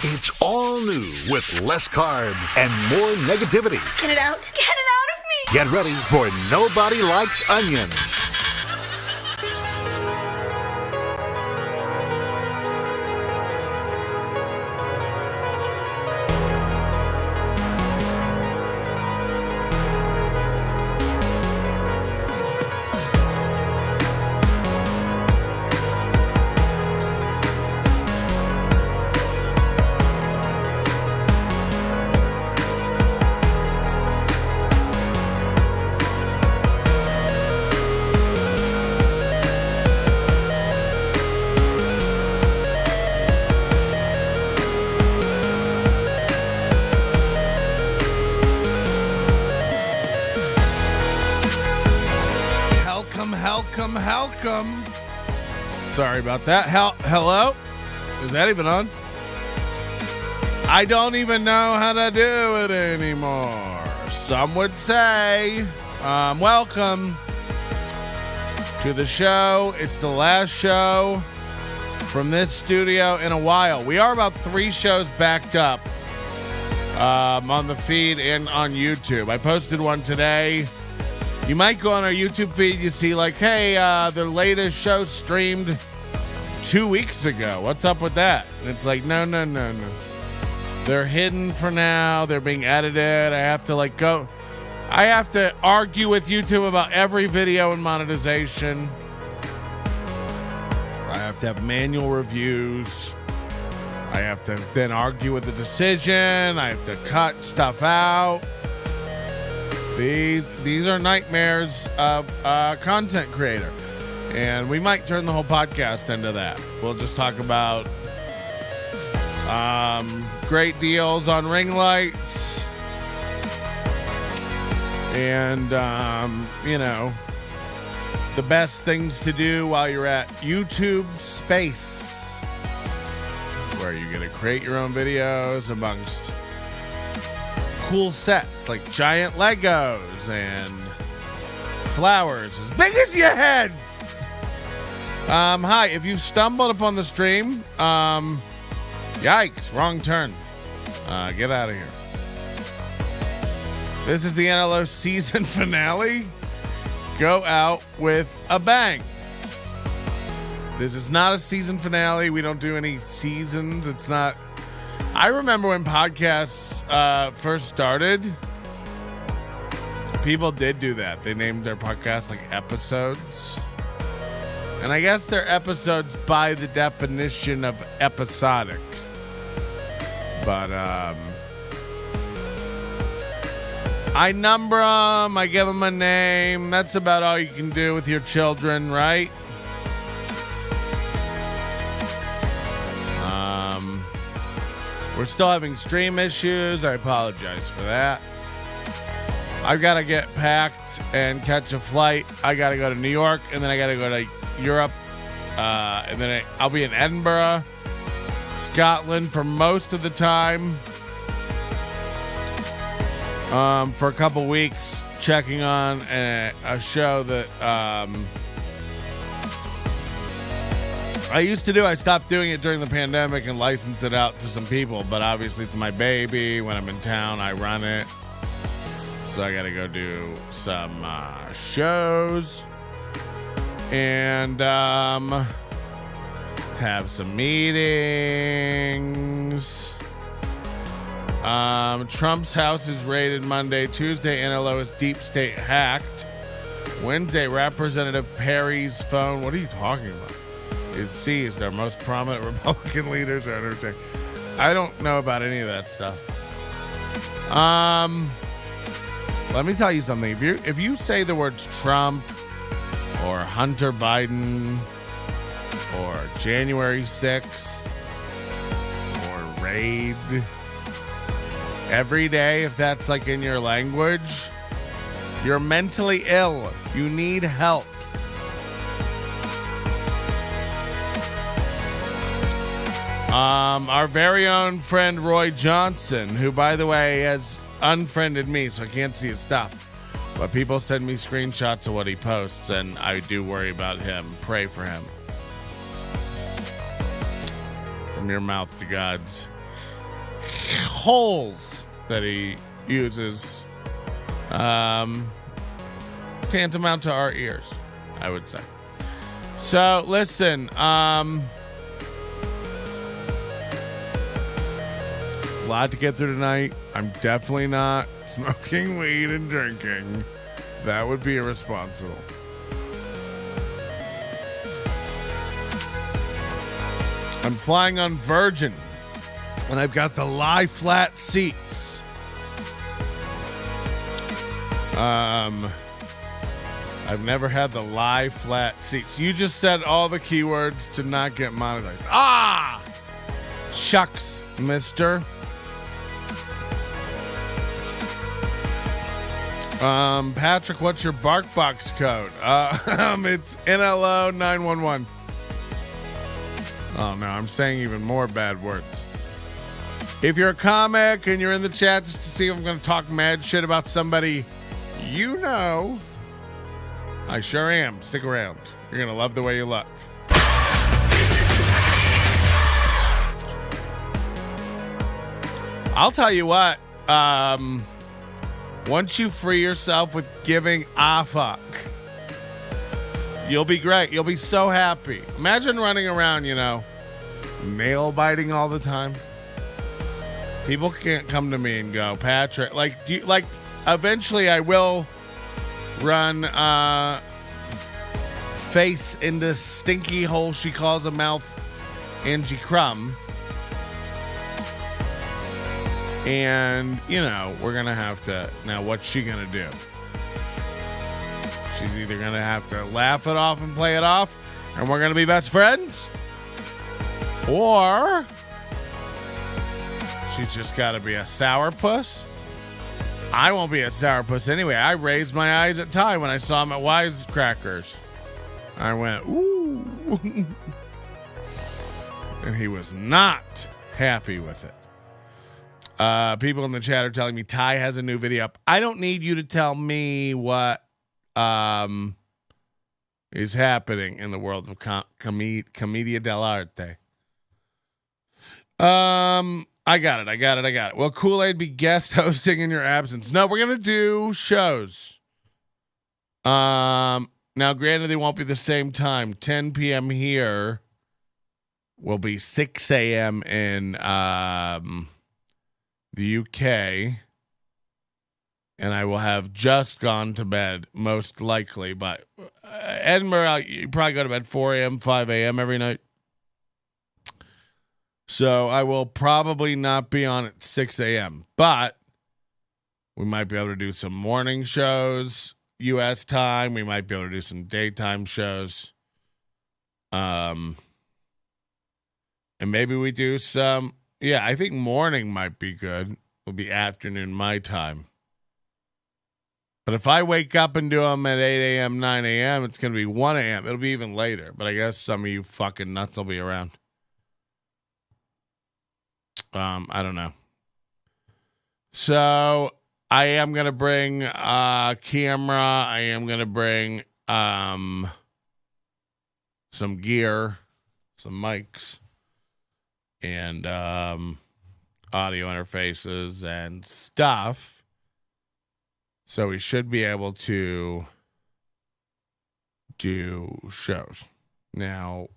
It's all new with less carbs and more negativity. Get it out. Get it out of me. Get ready for Nobody Likes Onions. Welcome. Sorry about that. Hello? Is that even on? I don't even know how to do it anymore. Some would say, welcome to the show. It's the last show from this studio in a while. We are about 3 shows backed up on the feed and on YouTube. I posted one today. You might go on our YouTube feed, you see like, hey, the latest show streamed 2 weeks ago. What's up with that? And it's like, no. They're hidden for now. They're being edited. I have to argue with YouTube about every video and monetization. I have to have manual reviews. I have to then argue with the decision. I have to cut stuff out. These are nightmares of a content creator. And we might turn the whole podcast into that. We'll just talk about great deals on ring lights. And, the best things to do while you're at YouTube Space, where you're going to create your own videos amongst cool sets like giant Legos and flowers as big as your head. Hi, if you stumbled upon the stream, yikes, wrong turn. Get out of here. This is the NLO season finale. Go out with a bang. This is not a season finale. We don't do any seasons. It's not. I remember when podcasts first started, people did do that. They named their podcast like episodes. And I guess they're episodes by the definition of episodic. But I number them, I give them a name. That's about all you can do with your children, right? We're still having stream issues. I apologize for that. I've got to get packed and catch a flight. I got to go to New York, and then I got to go to Europe. And then I'll be in Edinburgh, Scotland for most of the time. For a couple weeks, checking on a show that I used to do. I stopped doing it during the pandemic and licensed it out to some people, but obviously it's my baby. When I'm in town, I run it. So I got to go do some shows and have some meetings. Trump's house is raided Monday. Tuesday, NLO is deep state hacked. Wednesday, Representative Perry's phone. What are you talking about? Is seized. Our most prominent Republican leaders are entertained. I don't know about any of that stuff. Let me tell you something. If you say the words Trump or Hunter Biden or January 6th or raid every day, if that's like in your language, you're mentally ill. You need help. Our very own friend Roy Johnson, who, by the way, has unfriended me, so I can't see his stuff. But people send me screenshots of what he posts, and I do worry about him. Pray for him. From your mouth to God's. holes that he uses tantamount to our ears, I would say. So listen, a lot to get through tonight. I'm definitely not smoking weed and drinking. That would be irresponsible. I'm flying on Virgin, and I've got the lie flat seats. I've never had the lie flat seats. You just said all the keywords to not get monetized. Ah! Shucks, mister. Patrick, what's your BarkBox code? It's NLO 911. Oh no, I'm saying even more bad words. If you're a comic and you're in the chat just to see if I'm going to talk mad shit about somebody, you know, I sure am. Stick around. You're going to love the way you look. I'll tell you what, once you free yourself with giving a fuck, you'll be great. You'll be so happy. Imagine running around, you know, nail biting all the time. People can't come to me and go, Patrick, like, eventually I will run face into stinky hole she calls a mouth, Angie Crumb. And, you know, we're going to have to, now what's she going to do? She's either going to have to laugh it off and play it off, and we're going to be best friends, or she's just got to be a sourpuss. I won't be a sourpuss anyway. I raised my eyes at Ty when I saw him at Wisecrackers. I went, ooh. And he was not happy with it. People in the chat are telling me Ty has a new video up. I don't need you to tell me what is happening in the world of commedia dell'arte. I got it. Will Kool-Aid be guest hosting in your absence? No, we're gonna do shows. Now, granted, they won't be the same time. 10 p.m. here will be 6 a.m. in the UK. And I will have just gone to bed, most likely. But Edinburgh, you probably go to bed 4 a.m., 5 a.m. every night. So I will probably not be on at 6 a.m. But we might be able to do some morning shows, U.S. time. We might be able to do some daytime shows. And maybe we do some... Yeah, I think morning might be good. It'll be afternoon my time. But if I wake up and do them at 8 a.m., 9 a.m., it's going to be 1 a.m. It'll be even later. But I guess some of you fucking nuts will be around. I don't know. So I am going to bring a camera. I am going to bring some gear, some mics, and audio interfaces and stuff. So we should be able to do shows. Now,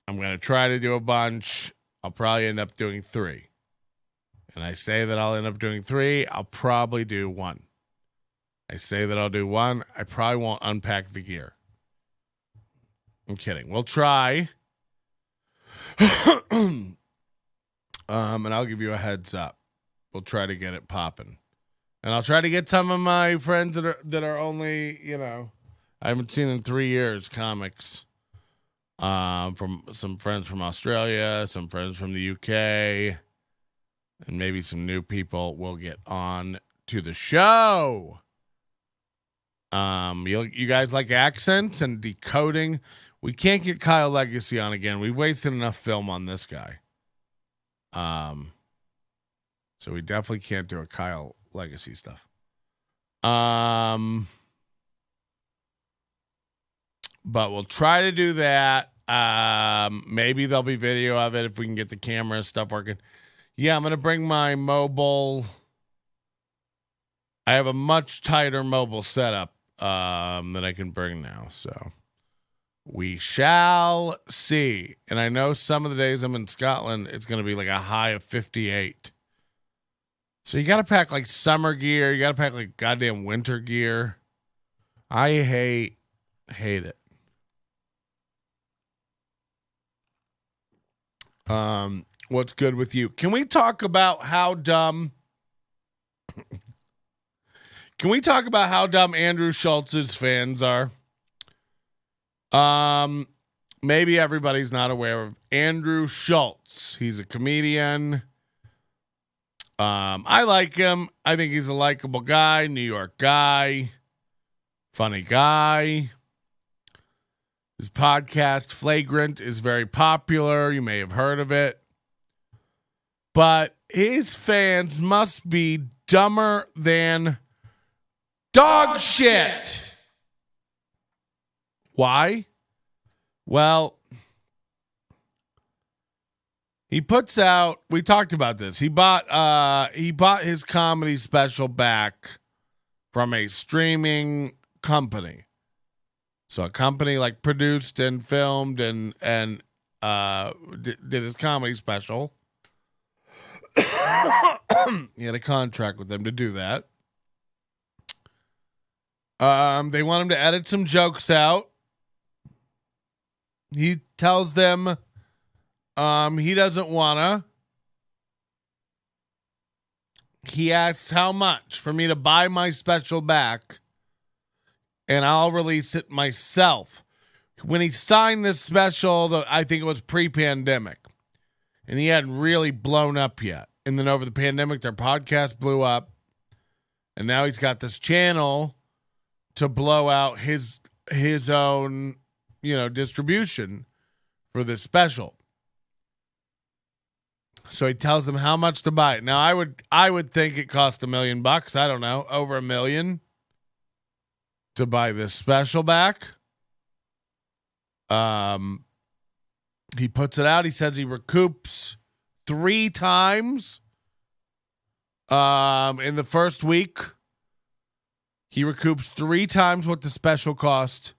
I'm going to try to do a bunch. I'll probably end up doing 3. And I say that I'll end up doing 3. I'll probably do 1. I say that I'll do 1. I probably won't unpack the gear. I'm kidding. We'll try. And I'll give you a heads up. We'll try to get it popping. And I'll try to get some of my friends that are only, you know, I haven't seen in 3 years, comics. From some friends from Australia, some friends from the UK, and maybe some new people will get on to the show. You guys like accents and decoding? We can't get Kyle Legacy on again. We've wasted enough film on this guy. So we definitely can't do a Kyle Legacy stuff. But we'll try to do that. Maybe there'll be video of it if we can get the camera and stuff working. Yeah, I'm going to bring my mobile. I have a much tighter mobile setup that I can bring now. So we shall see. And I know some of the days I'm in Scotland, it's going to be like a high of 58. So you got to pack like summer gear. You got to pack like goddamn winter gear. I hate it. What's good with you? Can we talk about how dumb? Can we talk about how dumb Andrew Schultz's fans are? Maybe everybody's not aware of Andrew Schulz. He's a comedian. I like him. I think he's a likable guy, New York guy, funny guy. His podcast, Flagrant, is very popular. You may have heard of it. But his fans must be dumber than dog shit. Why? Well, he puts out, we talked about this. He bought his comedy special back from a streaming company. So a company like produced and filmed and did his comedy special. He had a contract with them to do that. They want him to edit some jokes out. He tells them he doesn't wanna. He asks how much for me to buy my special back, and I'll release it myself. When he signed this special, I think it was pre-pandemic, and he hadn't really blown up yet. And then over the pandemic, their podcast blew up, and now he's got this channel to blow out his own, distribution for this special. So he tells them how much to buy it. Now I would think it cost $1 million. I don't know, over $1 million to buy this special back. He puts it out. He says he recoups 3 times in the first week. He recoups 3 times what the special cost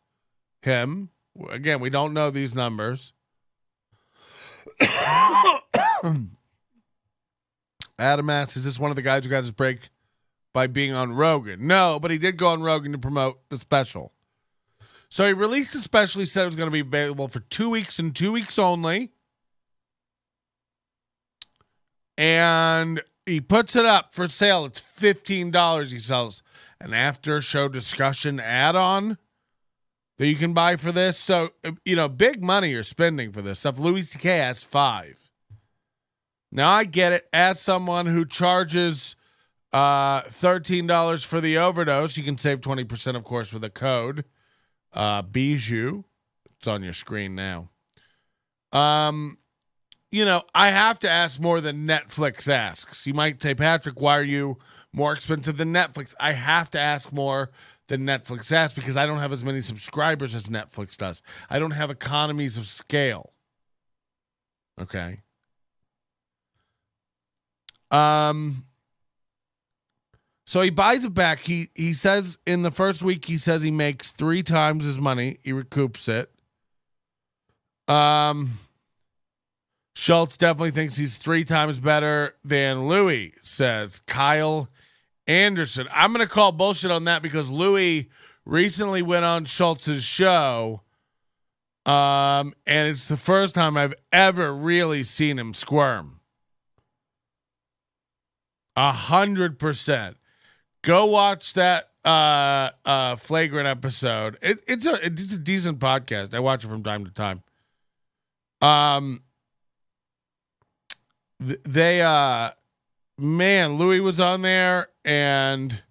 him. Again, we don't know these numbers. Adam asks, is this one of the guys who got his break by being on Rogan? No, but he did go on Rogan to promote the special. So he released the special. He said it was going to be available for 2 weeks and 2 weeks only. And he puts it up for sale. It's $15. He sells an after show discussion add-on that you can buy for this. So, big money you're spending for this stuff. Louis C.K. has $5. Now, I get it. As someone who charges $13 for the overdose, you can save 20%, of course, with a code. Bijou. It's on your screen now. I have to ask more than Netflix asks. You might say, Patrick, why are you more expensive than Netflix? I have to ask more than Netflix asks because I don't have as many subscribers as Netflix does. I don't have economies of scale. Okay. So he buys it back. He says in the first week, he says he makes 3 times his money. He recoups it. Schulz definitely thinks he's 3 times better than Louis, says Kyle Anderson. I'm going to call bullshit on that because Louis recently went on Schultz's show. And it's the first time I've ever really seen him squirm. 100%. Go watch that Flagrant episode. It's a decent podcast. I watch it from time to time. Louis was on there, and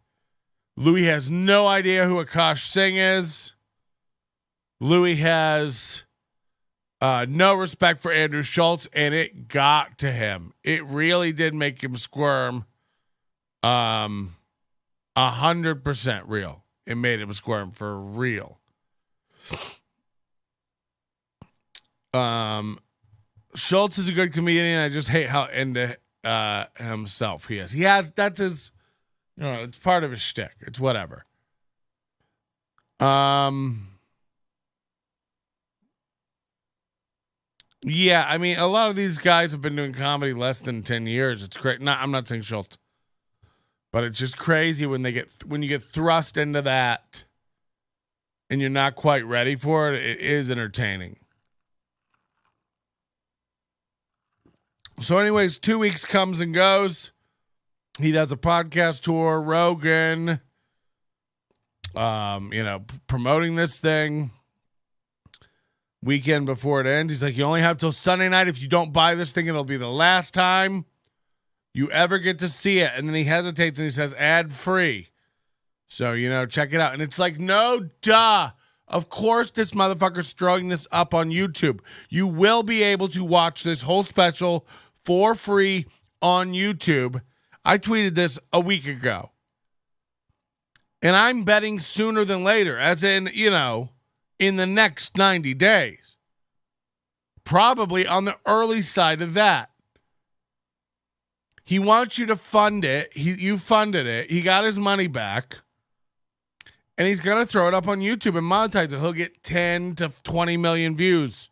Louis has no idea who Akash Singh is. Louis has no respect for Andrew Schulz, and it got to him. It really did make him squirm. 100% real. It made him squirm for real. Schulz is a good comedian. I just hate how into himself he is. That's his, it's part of his shtick. It's whatever. Yeah, I mean, a lot of these guys have been doing comedy less than 10 years. It's great. I'm not saying Schultz, but it's just crazy when you get thrust into that and you're not quite ready for it. It is entertaining. So anyways, 2 weeks comes and goes. He does a podcast tour, Rogan, promoting this thing. Weekend before it ends, he's like, you only have till Sunday night. If you don't buy this thing, it'll be the last time you ever get to see it. And then he hesitates and he says, ad free. So, check it out. And it's like, no, duh. Of course this motherfucker's throwing this up on YouTube. You will be able to watch this whole special for free on YouTube. I tweeted this a week ago. And I'm betting sooner than later, as in, in the next 90 days. Probably on the early side of that. He wants you to fund it. You funded it. He got his money back. And he's going to throw it up on YouTube and monetize it. He'll get 10 to 20 million views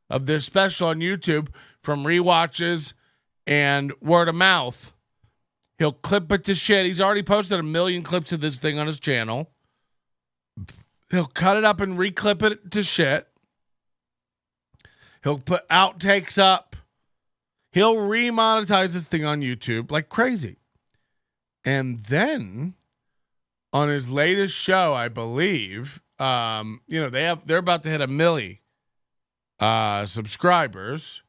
of this special on YouTube from rewatches and word of mouth. He'll clip it to shit. He's already posted 1 million clips of this thing on his channel. He'll cut it up and reclip it to shit. He'll put outtakes up. He'll remonetize this thing on YouTube like crazy. And then on his latest show, I believe, they're about to hit 1 million subscribers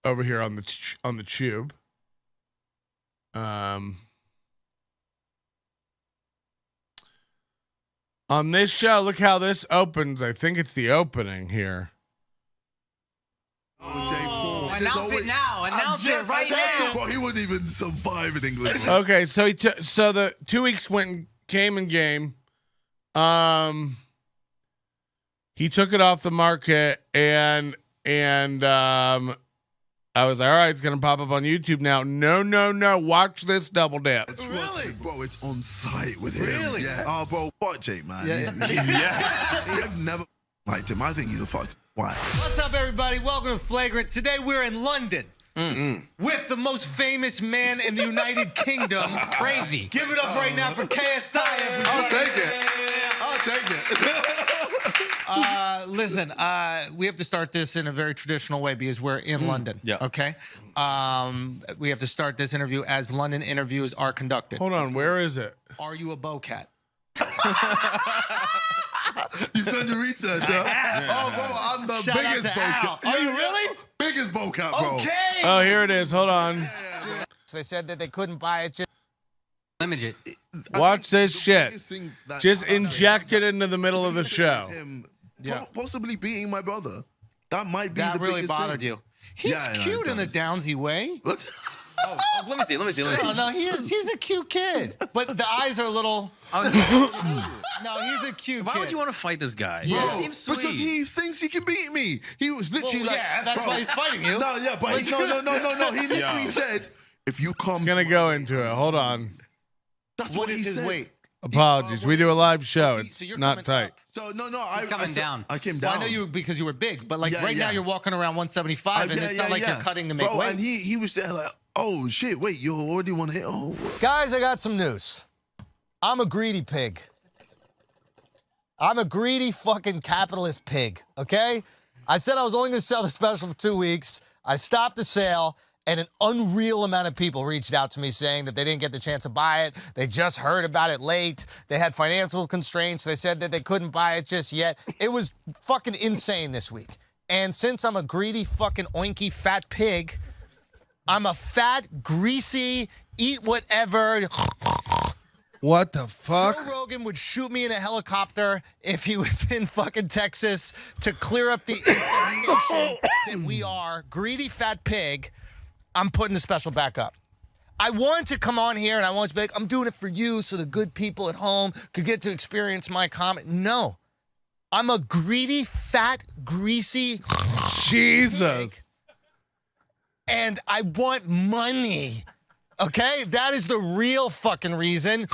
over here on the tube. On this show, look how this opens. I think it's the opening here. Announce it now. Announce it right now. Bro, he wouldn't even survive in English. Okay, so so the 2 weeks came and game. He took it off the market and I was like, all right, it's gonna pop up on YouTube now. No. Watch this double dip. Trust me, bro, it's on site with him. Really? Yeah. Oh, bro, fuck Jake, man. Yeah. I've never liked him. I think he's a fuck. Why? What's up, everybody? Welcome to Flagrant. Today we're in London with the most famous man in the United Kingdom. Crazy. Give it up right now for KSI. Everybody. I'll take it. Listen, we have to start this in a very traditional way because we're in London. Yeah. Okay. We have to start this interview as London interviews are conducted. Hold on, where is it? Are you a bowcat? You've done your research, huh? Oh, bro, I'm the Shout biggest out to Al. bowcat. Are you really? Biggest bowcat, bro. Okay. Oh, here it is. Hold on. They said that they couldn't buy it. Limit it. Watch this The shit. biggest thing that Just I- inject it into the middle of the biggest show. thing is him Yeah. possibly beating my brother. That might be That the really biggest bothered thing. you. He's Yeah, I know, cute it in a does. Downsy way. Let me see. Oh, no, he's a cute kid. But the eyes are a little... No, he's a cute Why kid. would you want to fight this guy? Yeah. He seems sweet. Because he thinks he can beat me. He was literally Well, like, yeah, that's bro, why he's fighting you. No, yeah, but no. He literally said, if you come, Gonna go into it. Hold on. That's What what he is his said. weight? Apologies. We do a live show. It's So you're not coming tight. up. So no, coming down. I came Well, down. I know you because you were big, but like Yeah, right now yeah. you're walking around 175, and it's not like you're cutting to make Bro, weight. and he was there like, oh shit, wait, you already want to hit? Oh, Guys, I got some news. I'm a greedy pig. I'm a greedy fucking capitalist pig, okay? I said I was only going to sell the special for 2 weeks. I stopped the sale, and an unreal amount of people reached out to me saying that they didn't get the chance to buy it. They just heard about it late. They had financial constraints. They said that they couldn't buy it just yet. It was fucking insane this week. And since I'm a greedy fucking oinky fat pig, I'm a fat, greasy, eat whatever. What the fuck? Joe Rogan would shoot me in a helicopter if he was in fucking Texas to clear up the infestation that we are. Greedy fat pig. I'm putting the special back up. I wanted to come on here and I wanted to be like, I'm doing it for you so the good people at home could get to experience my comment. No. I'm a greedy, fat, greasy, Jesus. and I want money. Okay? That is the real fucking reason.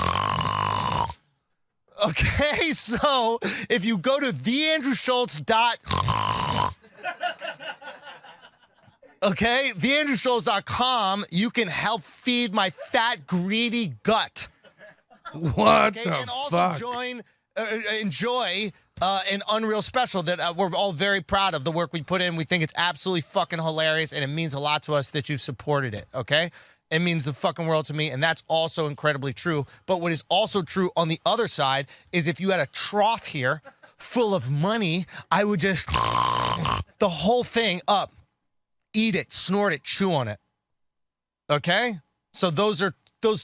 Okay, so if you go to theandrewschultz.com, you can help feed my fat, greedy gut. What the And also fuck? enjoy an Unreal special that we're all very proud of the work we put in. We think it's absolutely fucking hilarious, and it means a lot to us that you've supported it, okay? It means the fucking world to me, and that's also incredibly true. But what is also true on the other side is if you had a trough here full of money, I would just the whole thing up, eat it, snort it, chew on it. Okay? So those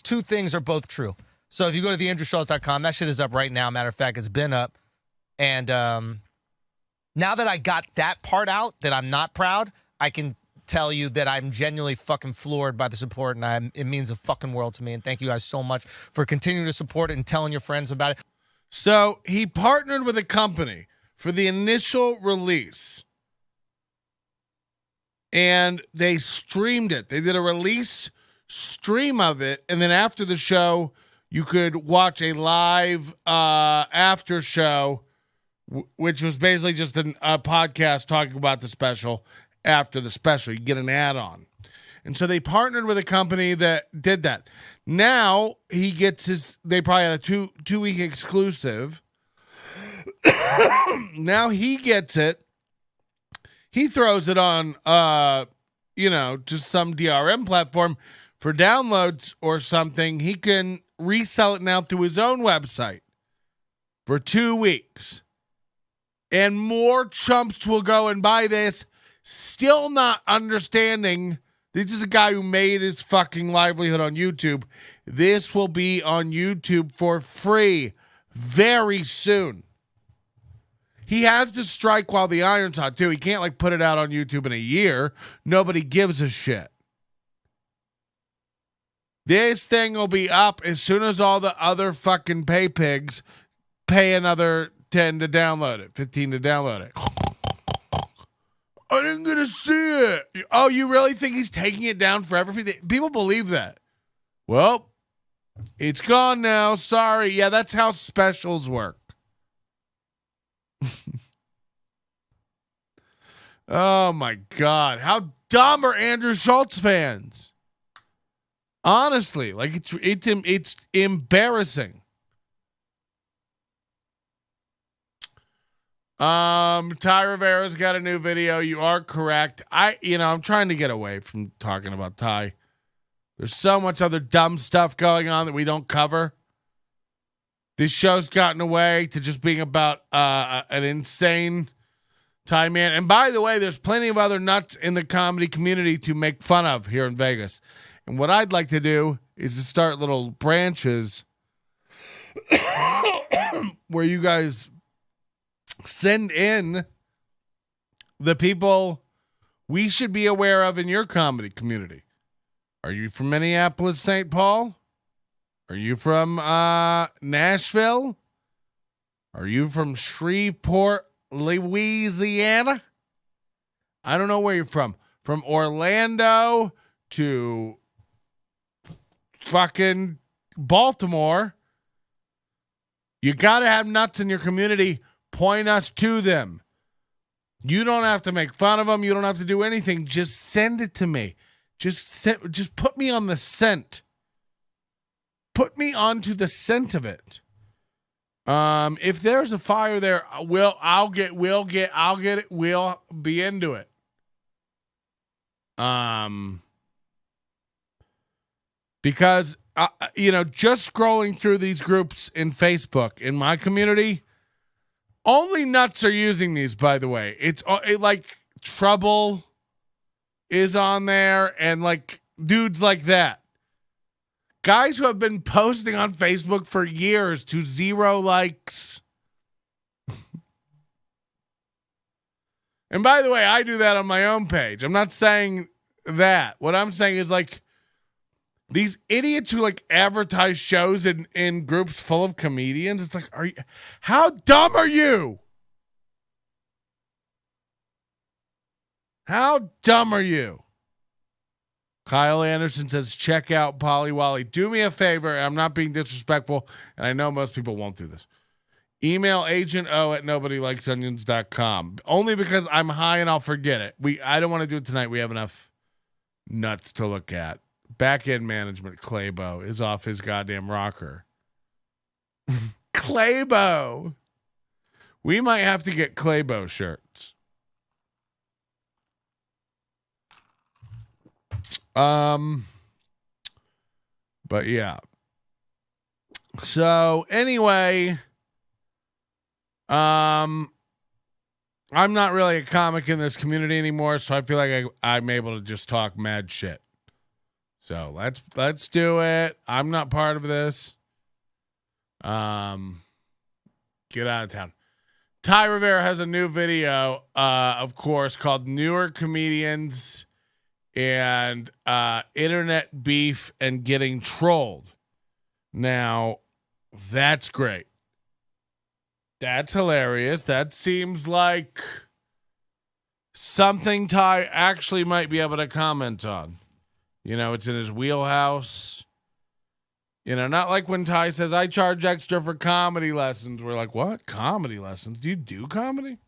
two things are both true. So if you go to theandrewschultz.com, that shit is up right now. Matter of fact, it's been up. And now that I got that part out, that I'm not proud, I can tell you that I'm genuinely fucking floored by the support, and it means the fucking world to me. And thank you guys so much for continuing to support it and telling your friends about it. So he partnered with a company for the initial release, and they streamed it. They did a release stream of it, and then after the show, you could watch a live after show, which was basically just a podcast talking about the special after the special. You get an add-on. And so they partnered with a company that did that. Now he gets they probably had a two-week exclusive. Now he gets it. He throws it on, just some DRM platform for downloads or something. He can resell it now through his own website for 2 weeks. And more chumps will go and buy this, still not understanding. This is a guy who made his fucking livelihood on YouTube. This will be on YouTube for free very soon. He has to strike while the iron's hot, too. He can't, put it out on YouTube in a year. Nobody gives a shit. This thing will be up as soon as all the other fucking pay pigs pay another 10 to download it, 15 to download it. I didn't get to see it. Oh, you really think he's taking it down forever? People believe that. Well, it's gone now. Sorry. Yeah, that's how specials work. Oh, my God. How dumb are Andrew Schultz fans? Honestly, it's embarrassing. Ty Rivera's got a new video. You are correct. I'm trying to get away from talking about Ty. There's so much other dumb stuff going on that we don't cover. This show's gotten away to just being about an insane Ty man. And by the way, there's plenty of other nuts in the comedy community to make fun of here in Vegas. And what I'd like to do is to start little branches where you guys send in the people we should be aware of in your comedy community. Are you from Minneapolis, St. Paul? Are you from Nashville? Are you from Shreveport, Louisiana? I don't know where you're from. From Orlando to fucking Baltimore. You got to have nuts in your community. Point us to them. You don't have to make fun of them. You don't have to do anything. Just send it to me. Just put me on the scent. Put me onto the scent of it. If there's a fire there, I'll get it. We'll be into it. Because just scrolling through these groups in Facebook in my community, only nuts are using these, by the way. It's like Trouble is on there and dudes like that. Guys who have been posting on Facebook for years to 0 likes. And by the way, I do that on my own page. I'm not saying that. What I'm saying is these idiots who advertise shows in groups full of comedians. It's how dumb are you? How dumb are you? Kyle Anderson says, check out Polly Wally. Do me a favor. I'm not being disrespectful, and I know most people won't do this. Email agento@nobodylikesonions.com. Only because I'm high and I'll forget it. I don't want to do it tonight. We have enough nuts to look at. Back-end management, Claybo, is off his goddamn rocker. Claybo. We might have to get Claybo shirts. But yeah. So anyway, I'm not really a comic in this community anymore, so I feel like I'm able to just talk mad shit. So let's do it. I'm not part of this. Get out of town. Ty Rivera has a new video, of course, called Newer Comedians and Internet Beef and Getting Trolled. Now, that's great. That's hilarious. That seems like something Ty actually might be able to comment on. You know, it's in his wheelhouse. You know, not like when Ty says, I charge extra for comedy lessons. We're like, what? Comedy lessons? Do you do comedy?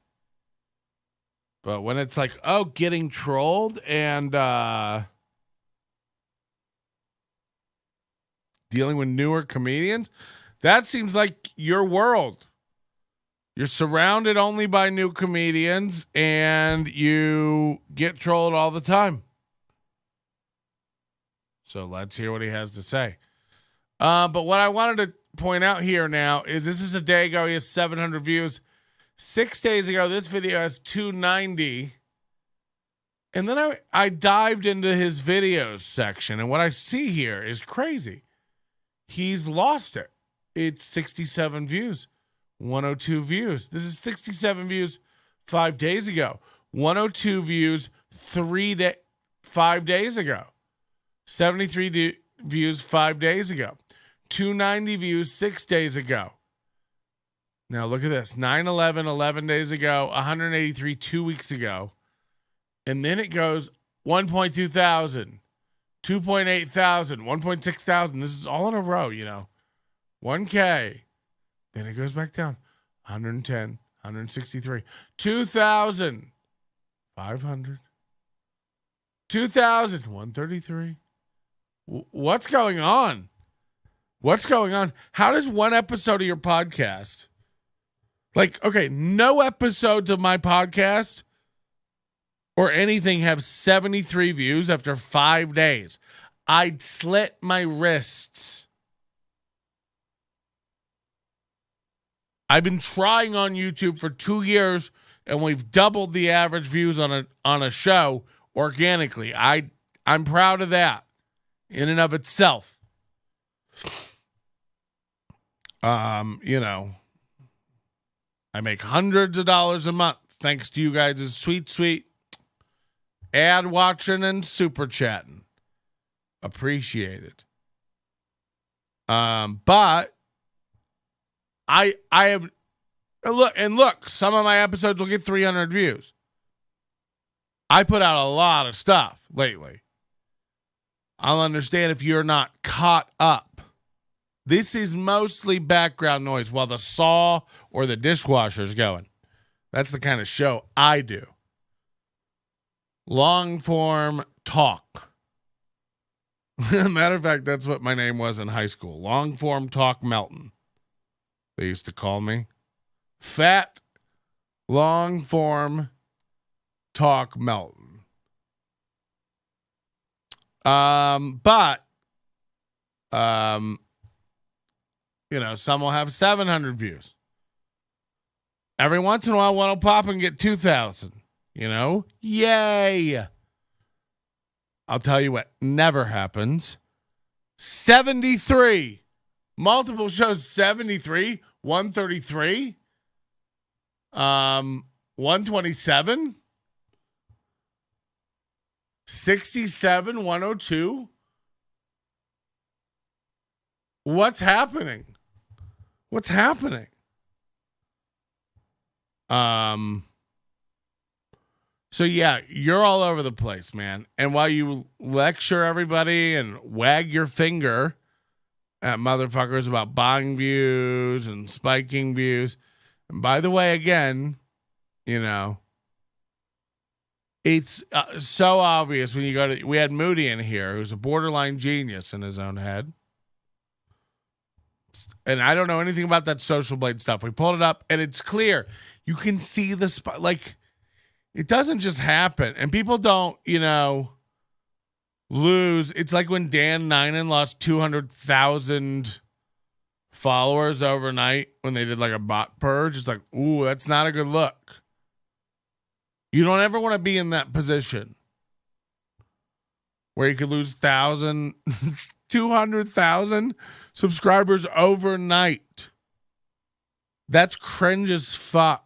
But when it's like, oh, getting trolled and dealing with newer comedians, that seems like your world. You're surrounded only by new comedians and you get trolled all the time. So let's hear what he has to say. But what I wanted to point out here now is this is a day ago. He has 700 views. 6 days ago, this video has 290. And then I dived into his videos section, and what I see here is crazy. He's lost it. It's 67 views, 102 views. This is 67 views 5 days ago, 102 views 5 days ago, 73 views 5 days ago, 290 views 6 days ago. Now look at this, 9/11, 11 days ago, 183 2 weeks ago. And then it goes 1.2 thousand, 2.8 thousand, 1.6 thousand. This is all in a row, you know. 1K. Then it goes back down. 110, 163, 2,000, 500, 2,000, 133. What's going on? What's going on? How does one episode of your podcast, like, okay, no episodes of my podcast or anything have 73 views after 5 days? I'd slit my wrists. I've been trying on YouTube for 2 years, and we've doubled the average views on a show organically. I'm proud of that in and of itself. You know, I make hundreds of dollars a month thanks to you guys' sweet ad watching and super chatting. Appreciate it. But I have look, some of my episodes will get 300 views. I put out a lot of stuff lately. I'll understand if you're not caught up. This is mostly background noise while the saw or the dishwasher's going. That's the kind of show I do. Long form talk. Matter of fact, that's what my name was in high school. Long form talk Melton. They used to call me Fat Long Form Talk Melton. But you know, some will have 700 views. Every once in a while, one will pop and get 2,000. You know, yay! I'll tell you what never happens. 73. Multiple shows, 73, 133, 127, 67, 102. What's happening? What's happening? So, yeah, you're all over the place, man. And while you lecture everybody and wag your finger at motherfuckers about buying views and spiking views, and by the way, again, you know, it's so obvious when you go to... We had Moody in here, who's a borderline genius in his own head. And I don't know anything about that Social Blade stuff. We pulled it up, and it's clear. You can see the... Like, it doesn't just happen. And people don't, you know, lose. It's like when Dan Ninen lost 200,000 followers overnight when they did, like, a bot purge. It's like, ooh, that's not a good look. You don't ever want to be in that position where you could lose 200,000 subscribers overnight. That's cringe as fuck.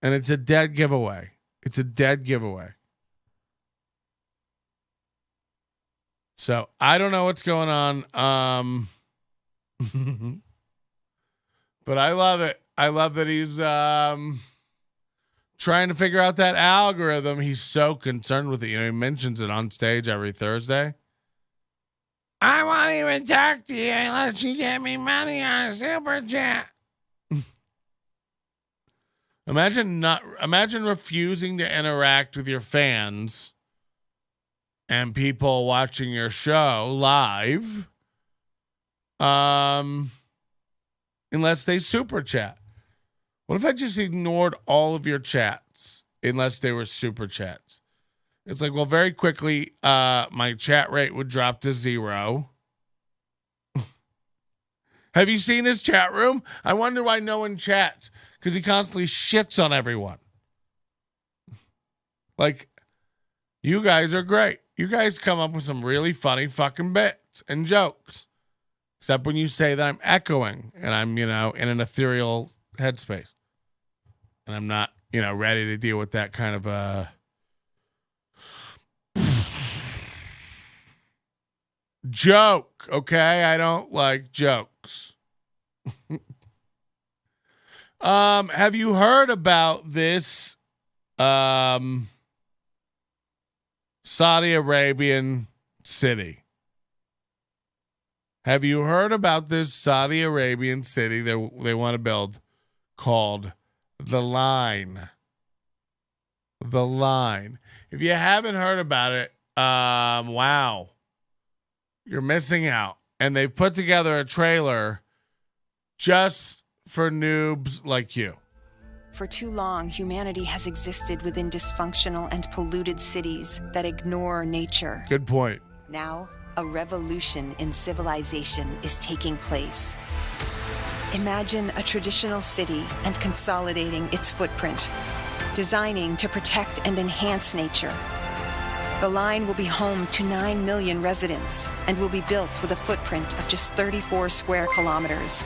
And it's a dead giveaway. It's a dead giveaway. So I don't know what's going on. But I love it. I love that he's trying to figure out that algorithm. He's so concerned with it. You know, he mentions it on stage every Thursday. I won't even talk to you unless you get me money on a super chat. Imagine refusing to interact with your fans and people watching your show live, unless they super chat. What if I just ignored all of your chats unless they were super chats? It's like, well, very quickly, my chat rate would drop to 0. Have you seen his chat room? I wonder why no one chats, because he constantly shits on everyone. Like, you guys are great. You guys come up with some really funny fucking bits and jokes. Except when you say that I'm echoing and I'm, you know, in an ethereal headspace. And I'm not, you know, ready to deal with that kind of joke, okay? I don't like jokes. Have you heard about this Saudi Arabian city? Have you heard about this Saudi Arabian city they want to build called The Line? The Line. If you haven't heard about it, wow. You're missing out. And they put together a trailer just for noobs like you. For too long, humanity has existed within dysfunctional and polluted cities that ignore nature. Good point. Now, a revolution in civilization is taking place. Imagine a traditional city and consolidating its footprint, designing to protect and enhance nature. The Line will be home to 9 million residents and will be built with a footprint of just 34 square kilometers.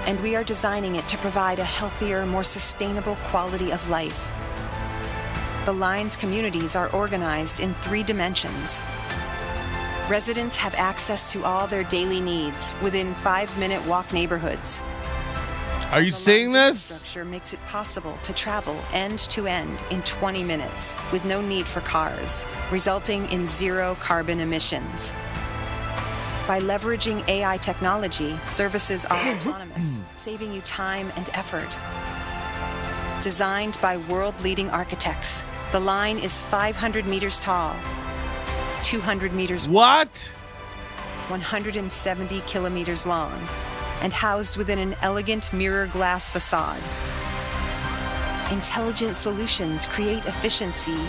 And we are designing it to provide a healthier, more sustainable quality of life. The Line's communities are organized in 3 dimensions. Residents have access to all their daily needs within 5-minute walk neighborhoods. Are you seeing this? Structure makes it possible to travel end to end in 20 minutes with no need for cars, resulting in 0 carbon emissions. By leveraging AI technology, services are autonomous, saving you time and effort. Designed by world-leading architects, the Line is 500 meters tall, 200 meters wide, 170 kilometers long, and housed within an elegant mirror glass facade. Intelligent solutions create efficiency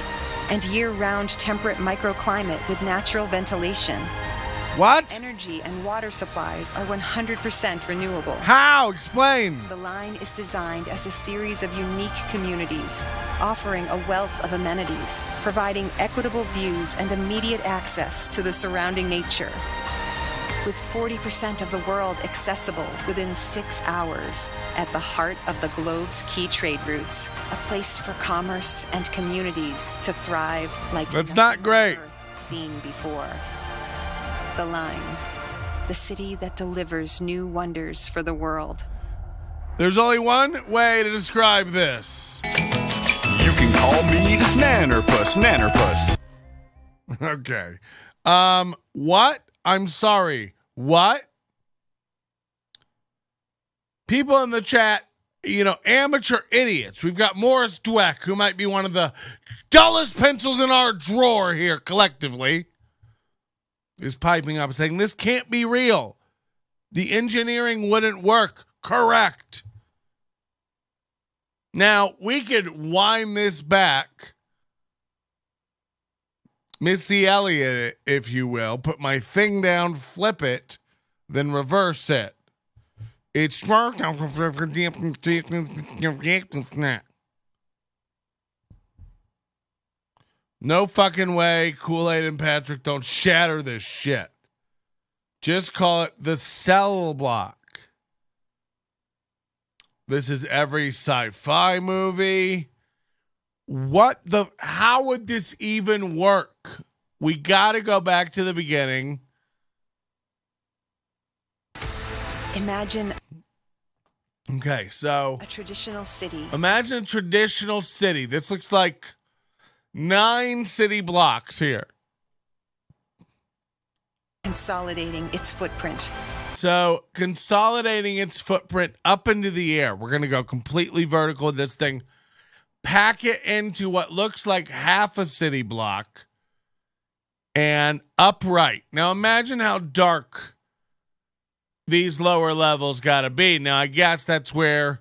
and year-round temperate microclimate with natural ventilation. What? Energy and water supplies are 100% renewable. How? Explain. The Line is designed as a series of unique communities, offering a wealth of amenities, providing equitable views and immediate access to the surrounding nature. With 40% of the world accessible within 6 hours, at the heart of the globe's key trade routes, a place for commerce and communities to thrive like That's not great. on Earth seen before. The Line, the city that delivers new wonders for the world. There's only one way to describe this. You can call me Nannerpuss. Okay. What? I'm sorry. What? People in the chat, amateur idiots. We've got Morris Dweck, who might be one of the dullest pencils in our drawer here collectively, is piping up saying, this can't be real. The engineering wouldn't work. Correct. Now, we could wind this back, Missy Elliott, if you will, put my thing down, flip it, then reverse it. It's no fucking way Kool-Aid and Patrick don't shatter this shit. Just call it the cell block. This is every sci-fi movie. How would this even work? We got to go back to the beginning. Imagine Okay, so a traditional city. Imagine a traditional city. This looks like 9 city blocks here. Consolidating its footprint. So consolidating its footprint up into the air. We're going to go completely vertical with this thing. Pack it into what looks like half a city block and upright. Now imagine how dark these lower levels got to be. Now I guess that's where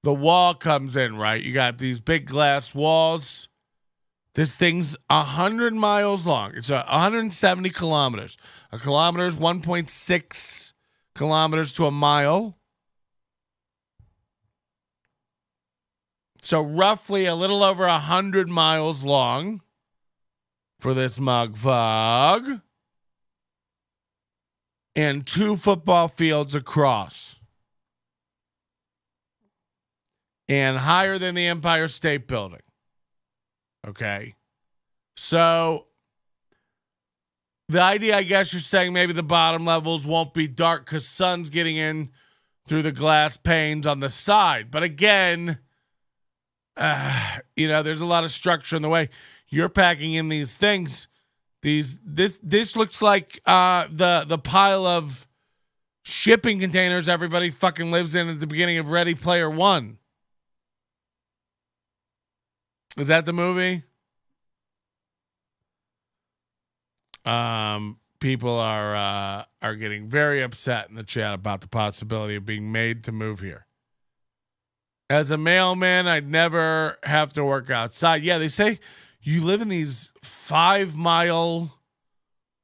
the wall comes in, right? You got these big glass walls. This thing's 100 miles long. It's 170 kilometers. A kilometer is 1.6 kilometers to a mile. So roughly a little over 100 miles long for this mug fog. And 2 football fields across. And higher than the Empire State Building. Okay. So the idea, I guess you're saying maybe the bottom levels won't be dark because sun's getting in through the glass panes on the side. But again, there's a lot of structure in the way you're packing in these things. This looks like the pile of shipping containers everybody fucking lives in at the beginning of Ready Player One. Is that the movie? People are getting very upset in the chat about the possibility of being made to move here. As a mailman, I'd never have to work outside. Yeah, they say you live in these 5-mile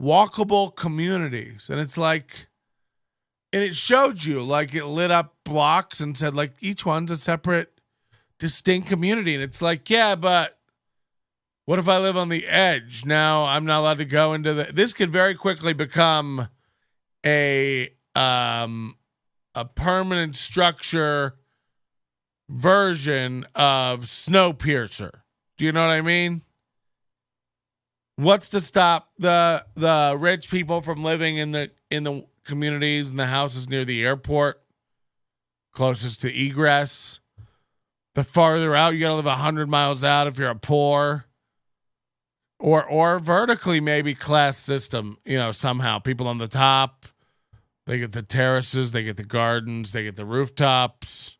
walkable communities, and it's like, and it showed you, like, it lit up blocks and said, like, each one's a separate, distinct community. And it's like, yeah, but what if I live on the edge? Now I'm not allowed to go into this could very quickly become a permanent structure version of Snowpiercer. Do you know what I mean? What's to stop the rich people from living in the communities and the houses near the airport, closest to egress? The farther out, you got to live 100 miles out if you're a poor. Or vertically, maybe class system, somehow. People on the top, they get the terraces, they get the gardens, they get the rooftops.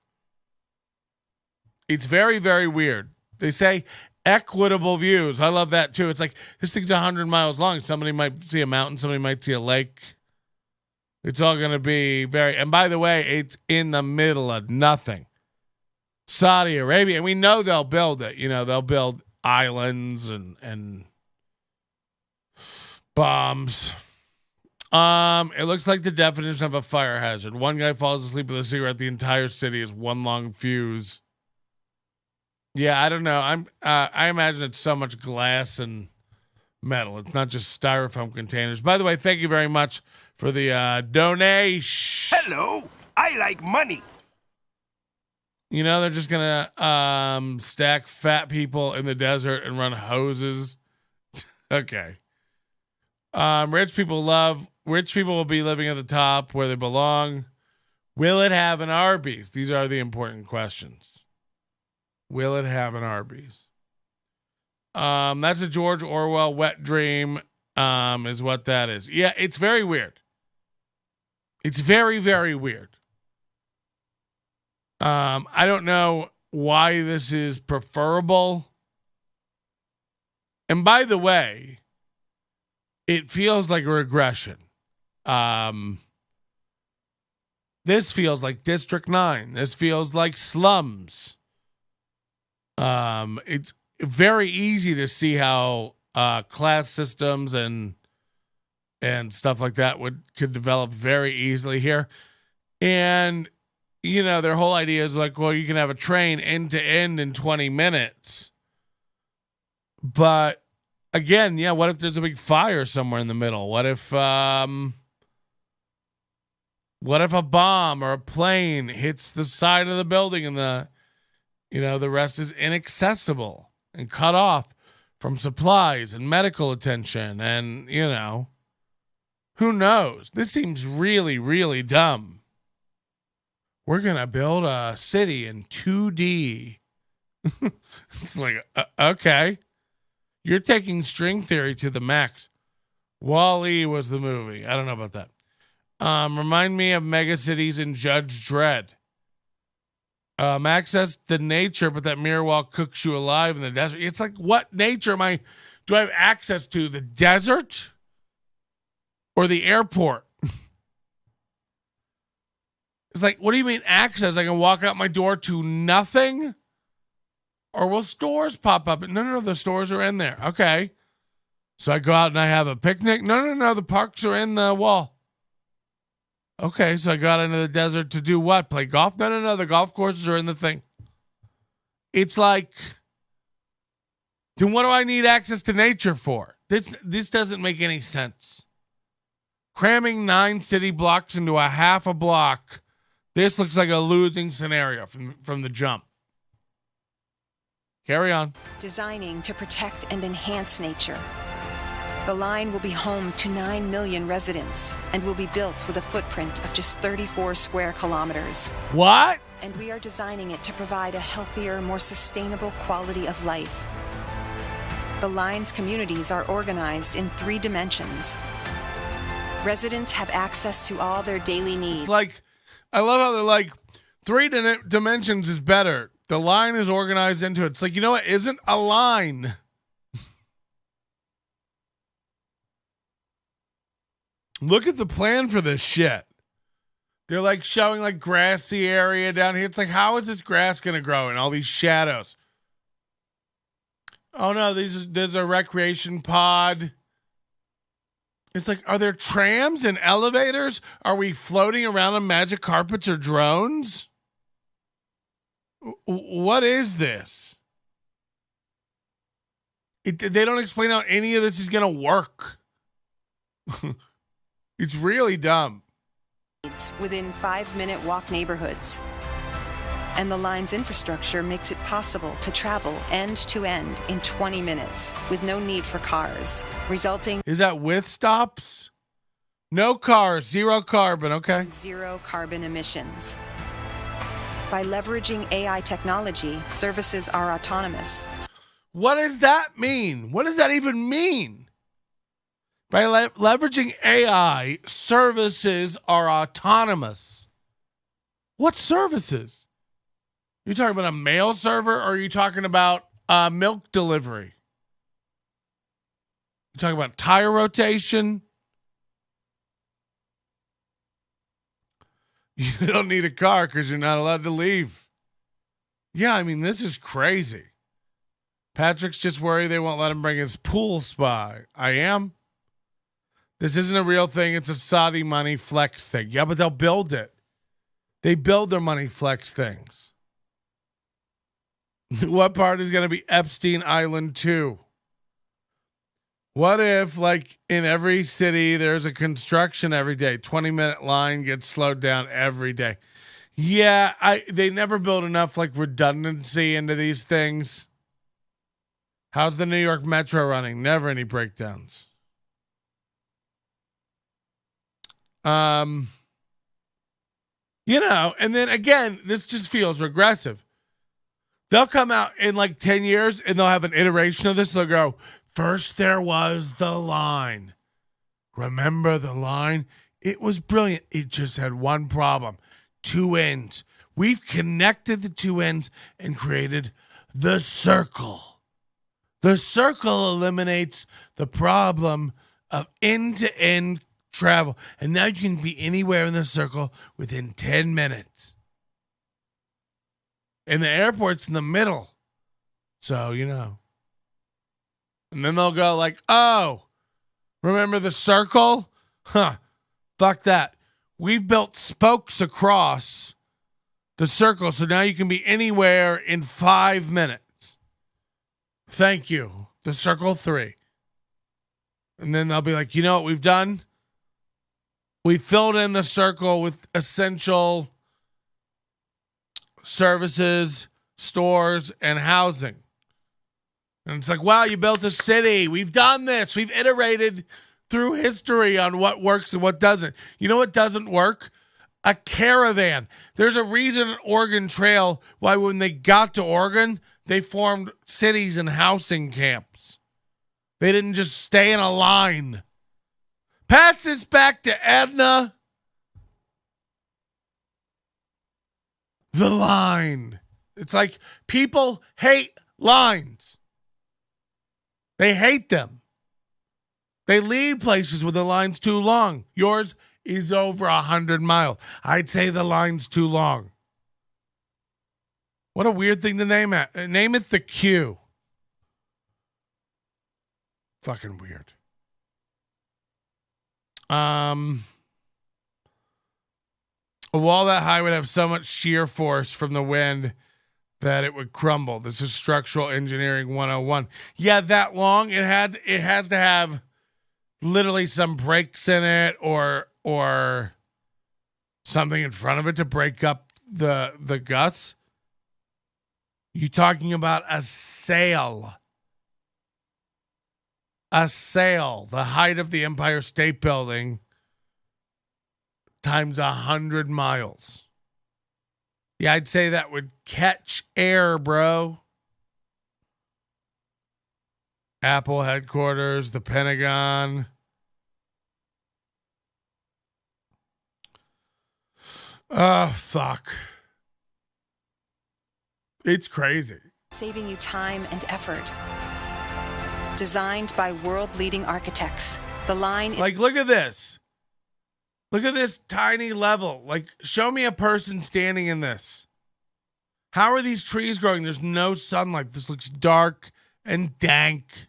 It's very, very weird. They say equitable views. I love that too. It's like, this thing's 100 miles long. Somebody might see a mountain, somebody might see a lake. It's all going to be and by the way, it's in the middle of nothing. Saudi Arabia, and we know they'll build it. They'll build islands and bombs. It looks like the definition of a fire hazard. One guy falls asleep with a cigarette. The entire city is one long fuse. Yeah, I don't know. I imagine it's so much glass and metal. It's not just styrofoam containers. By the way, thank you very much for the donation. Hello, I like money. They're just gonna stack fat people in the desert and run hoses. Okay. Rich people will be living at the top where they belong. Will it have an Arby's? These are the important questions. Will it have an Arby's? That's a George Orwell wet dream, is what that is. Yeah, it's very weird. It's very, very weird. I don't know why this is preferable. And by the way, it feels like a regression. This feels like District 9. This feels like slums. It's very easy to see how class systems and stuff like that could develop very easily here. And, you know, their whole idea is like, well, you can have a train end to end in 20 minutes. But again, yeah, what if there's a big fire somewhere in the middle? What if a bomb or a plane hits the side of the building and the rest is inaccessible and cut off from supplies and medical attention and, who knows? This seems really, really dumb. We're going to build a city in 2D. It's like, okay. You're taking string theory to the max. Wall-E was the movie. I don't know about that. Remind me of megacities in Judge Dredd. Access to nature, but that mirror wall cooks you alive in the desert. It's like, what nature do I have access to? The desert or the airport? It's like, what do you mean access? I can walk out my door to nothing? Or will stores pop up? No, the stores are in there. Okay. So I go out and I have a picnic? No, the parks are in the wall. Okay, so I got into the desert to do what? Play golf? No, the golf courses are in the thing. It's like, then what do I need access to nature for? This doesn't make any sense. Cramming 9 city blocks into a half a block. This looks like a losing scenario from the jump. Carry on. Designing to protect and enhance nature. The line will be home to 9 million residents and will be built with a footprint of just 34 square kilometers. What? And we are designing it to provide a healthier, more sustainable quality of life. The line's communities are organized in 3 dimensions. Residents have access to all their daily needs. It's like, I love how they're like, 3 dimensions is better. The line is organized into it. It's like, you know what isn't a line? Look at the plan for this shit. They're like showing like grassy area down here. It's like, how is this grass going to grow in all these shadows? Oh no, there's a recreation pod. It's like, are there trams and elevators? Are we floating around on magic carpets or drones? What is this? They don't explain how any of this is going to work. It's really dumb. Within 5-minute walk neighborhoods. And the line's infrastructure makes it possible to travel end to end in 20 minutes with no need for cars, resulting... Is that with stops? No cars, 0 carbon, okay. 0 carbon emissions. By leveraging AI technology, services are autonomous. What does that mean? What does that even mean? By leveraging AI, services are autonomous. What services? You talking about a mail server, or are you talking about milk delivery? You talking about tire rotation? You don't need a car because you're not allowed to leave. Yeah, I mean, this is crazy. Patrick's just worried they won't let him bring his pool spa. I am. This isn't a real thing. It's a Saudi money flex thing. Yeah, but they'll build it. They build their money flex things. What part is going to be Epstein Island 2? What if, like, in every city, there's a construction every day? 20-minute line gets slowed down every day. Yeah, they never build enough, like, redundancy into these things. How's the New York Metro running? Never any breakdowns. You know, and then again, this just feels regressive. They'll come out in like 10 years and they'll have an iteration of this. They'll go, first there was the line. Remember the line? It was brilliant. It just had one problem. 2 ends. We've connected the 2 ends and created the circle. The circle eliminates the problem of end-to-end travel. And now you can be anywhere in the circle within 10 minutes. And the airport's in the middle. So, you know. And then they'll go like, oh, remember the circle? Huh. Fuck that. We've built spokes across the circle, so now you can be anywhere in 5 minutes. Thank you. The circle 3. And then they'll be like, you know what we've done? We filled in the circle with essential services, stores, and housing. And it's like, wow, you built a city. We've done this. We've iterated through history on what works and what doesn't. You know what doesn't work? A caravan. There's a reason at Oregon Trail why when they got to Oregon, they formed cities and housing camps. They didn't just stay in a line. Pass this back to Edna. The line. It's like people hate lines. They hate them. They leave places where the line's too long. Yours is over 100 miles. I'd say the line's too long. What a weird thing to name it. Name it the Q. Fucking weird. A wall that high would have so much shear force from the wind that it would crumble. This is structural engineering 101. Yeah, that long. It has to have literally some breaks in it or something in front of it to break up the guts. You talking about a sail. A sail, the height of the Empire State Building times 100 miles. Yeah, I'd say that would catch air, bro. Apple headquarters, the Pentagon. Oh, fuck. It's crazy. Saving you time and effort. Designed by world-leading architects, the line... Like, look at this. Look at this tiny level. Like, show me a person standing in this. How are these trees growing? There's no sunlight. This looks dark and dank.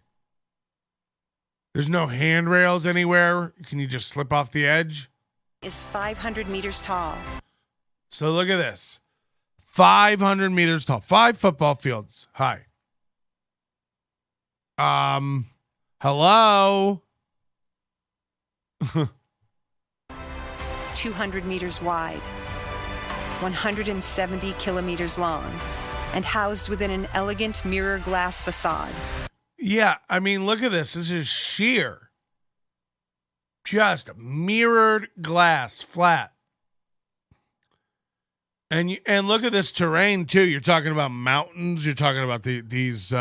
There's no handrails anywhere. Can you just slip off the edge? ...is 500 meters tall. So look at this. 500 meters tall. 5 football fields high. Hello? 200 meters wide, 170 kilometers long, and housed within an elegant mirror glass facade. Yeah, I mean, look at this. This is sheer. Just mirrored glass, flat. And look at this terrain too. You're talking about mountains. You're talking about these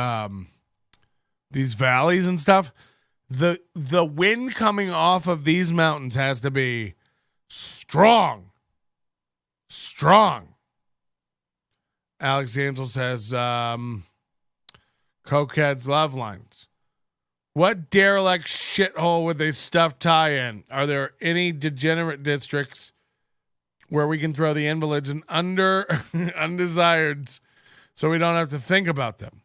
valleys and stuff. The wind coming off of these mountains has to be strong. Alex Angel says, Cokehead's love lines. What derelict shithole would they stuff Ty in? Are there any degenerate districts where we can throw the invalids and undesireds so we don't have to think about them?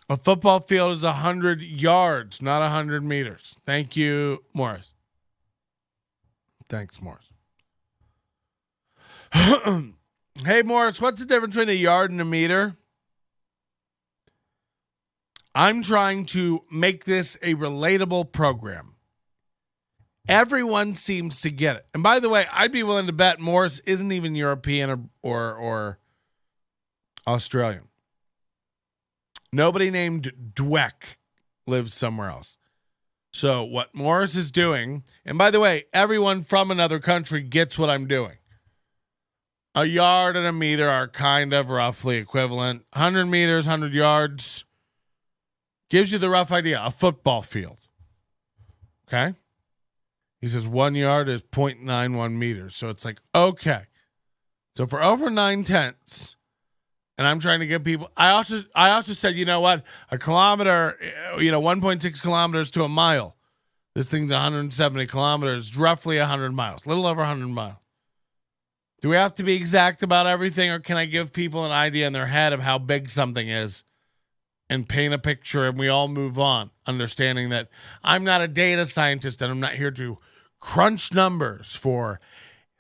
A football field is 100 yards, not 100 meters. Thank you, Morris. Thanks, Morris. Hey, Morris, what's the difference between a yard and a meter? I'm trying to make this a relatable program. Everyone seems to get it. And by the way, I'd be willing to bet Morris isn't even European or Australian. Nobody named Dweck lives somewhere else. So what Morris is doing, and by the way, everyone from another country gets what I'm doing. A yard and a meter are kind of roughly equivalent. 100 meters, 100 yards gives you the rough idea. A football field. Okay? He says 1 yard is 0.91 meters. So it's like, okay. So for over 9/10, and I'm trying to get people, I also said, you know what? A kilometer, 1.6 kilometers to a mile. This thing's 170 kilometers, roughly 100 miles, a little over 100 miles. Do we have to be exact about everything, or can I give people an idea in their head of how big something is and paint a picture and we all move on, understanding that I'm not a data scientist and I'm not here to crunch numbers for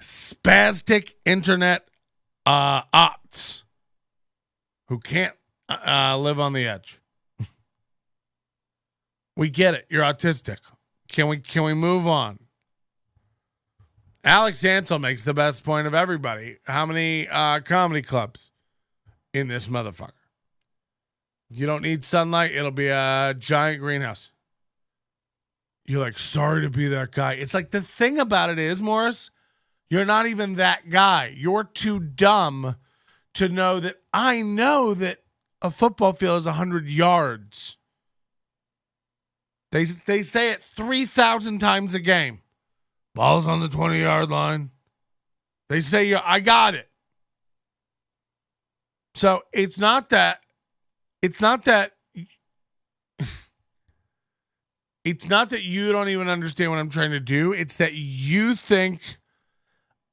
spastic internet ops who can't live on the edge. We get it. You're autistic. Can we move on? Alex Ansel makes the best point of everybody. How many comedy clubs in this motherfucker? You don't need sunlight. It'll be a giant greenhouse. You're like, sorry to be that guy. It's like, the thing about it is, Morris, you're not even that guy. You're too dumb to know that I know that a football field is 100 yards. They say it 3,000 times a game. Ball's on the 20-yard line. They say, I got it. So it's not that you don't even understand what I'm trying to do. It's that you think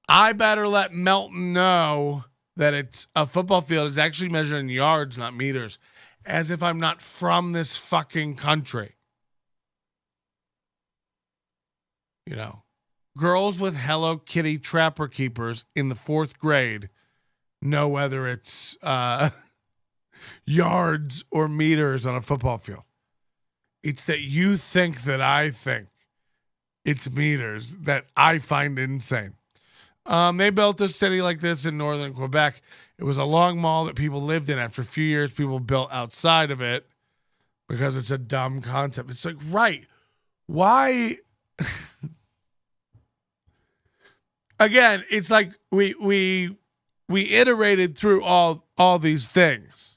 I better let Melton know that it's a football field is actually measured in yards, not meters, as if I'm not from this fucking country. You know, girls with Hello Kitty Trapper Keepers in the 4th grade know whether it's yards or meters on a football field. It's that you think that I think it's meters that I find insane. They built a city like this in northern Quebec. It was a long mall that people lived in. After a few years, people built outside of it because it's a dumb concept. It's like, right, why? Again, it's like we iterated through all these things.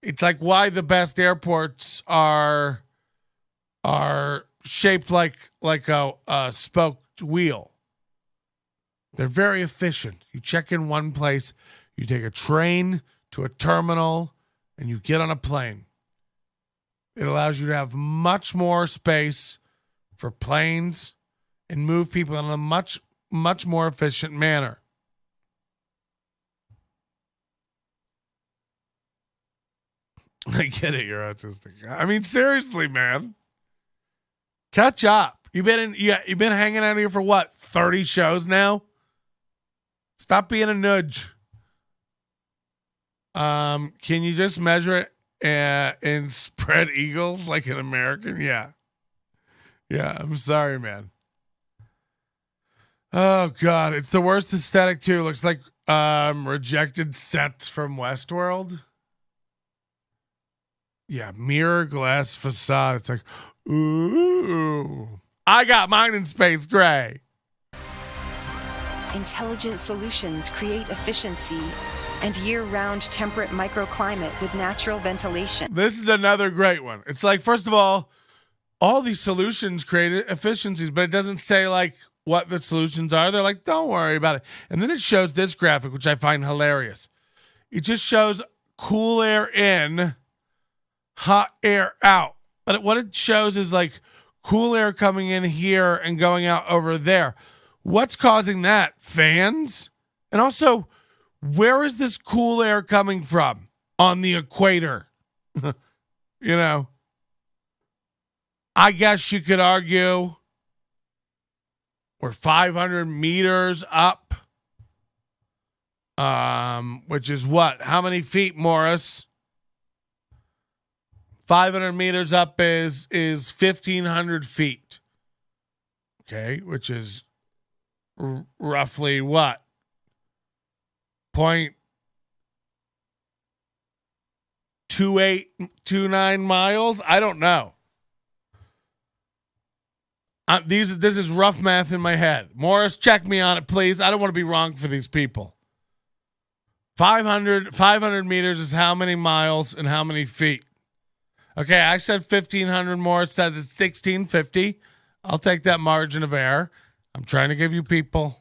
It's like why the best airports are shaped like a spoked wheel. They're very efficient. You check in one place, you take a train to a terminal, and you get on a plane. It allows you to have much more space for planes and move people in a much, much more efficient manner. I get it, you're autistic. I mean, seriously, man. Catch up. You've been hanging out here for what, 30 shows now? Stop being a nudge. Can you just measure it in spread eagles like an American? Yeah. Yeah, I'm sorry, man. Oh, God. It's the worst aesthetic, too. Looks like rejected sets from Westworld. Yeah, mirror glass facade. It's like, ooh. I got mine in space gray. Intelligent solutions create efficiency and year-round temperate microclimate with natural ventilation. This is another great one. It's like, first of all these solutions create efficiencies, but it doesn't say like what the solutions are. They're like, don't worry about it. And then it shows this graphic, which I find hilarious. It just shows cool air in, hot air out. But what it shows is like cool air coming in here and going out over there. What's causing that? Fans? And also, where is this cool air coming from? On the equator. You know? I guess you could argue we're 500 meters up. Which is what? How many feet, Morris? 500 meters up is 1,500 feet. Okay, which is roughly what? 0.2829 miles? I don't know. This is rough math in my head. Morris, check me on it, please. I don't want to be wrong for these people. 500 meters is how many miles and how many feet? Okay, I said 1,500. Morris says it's 1,650. I'll take that margin of error. I'm trying to give you people.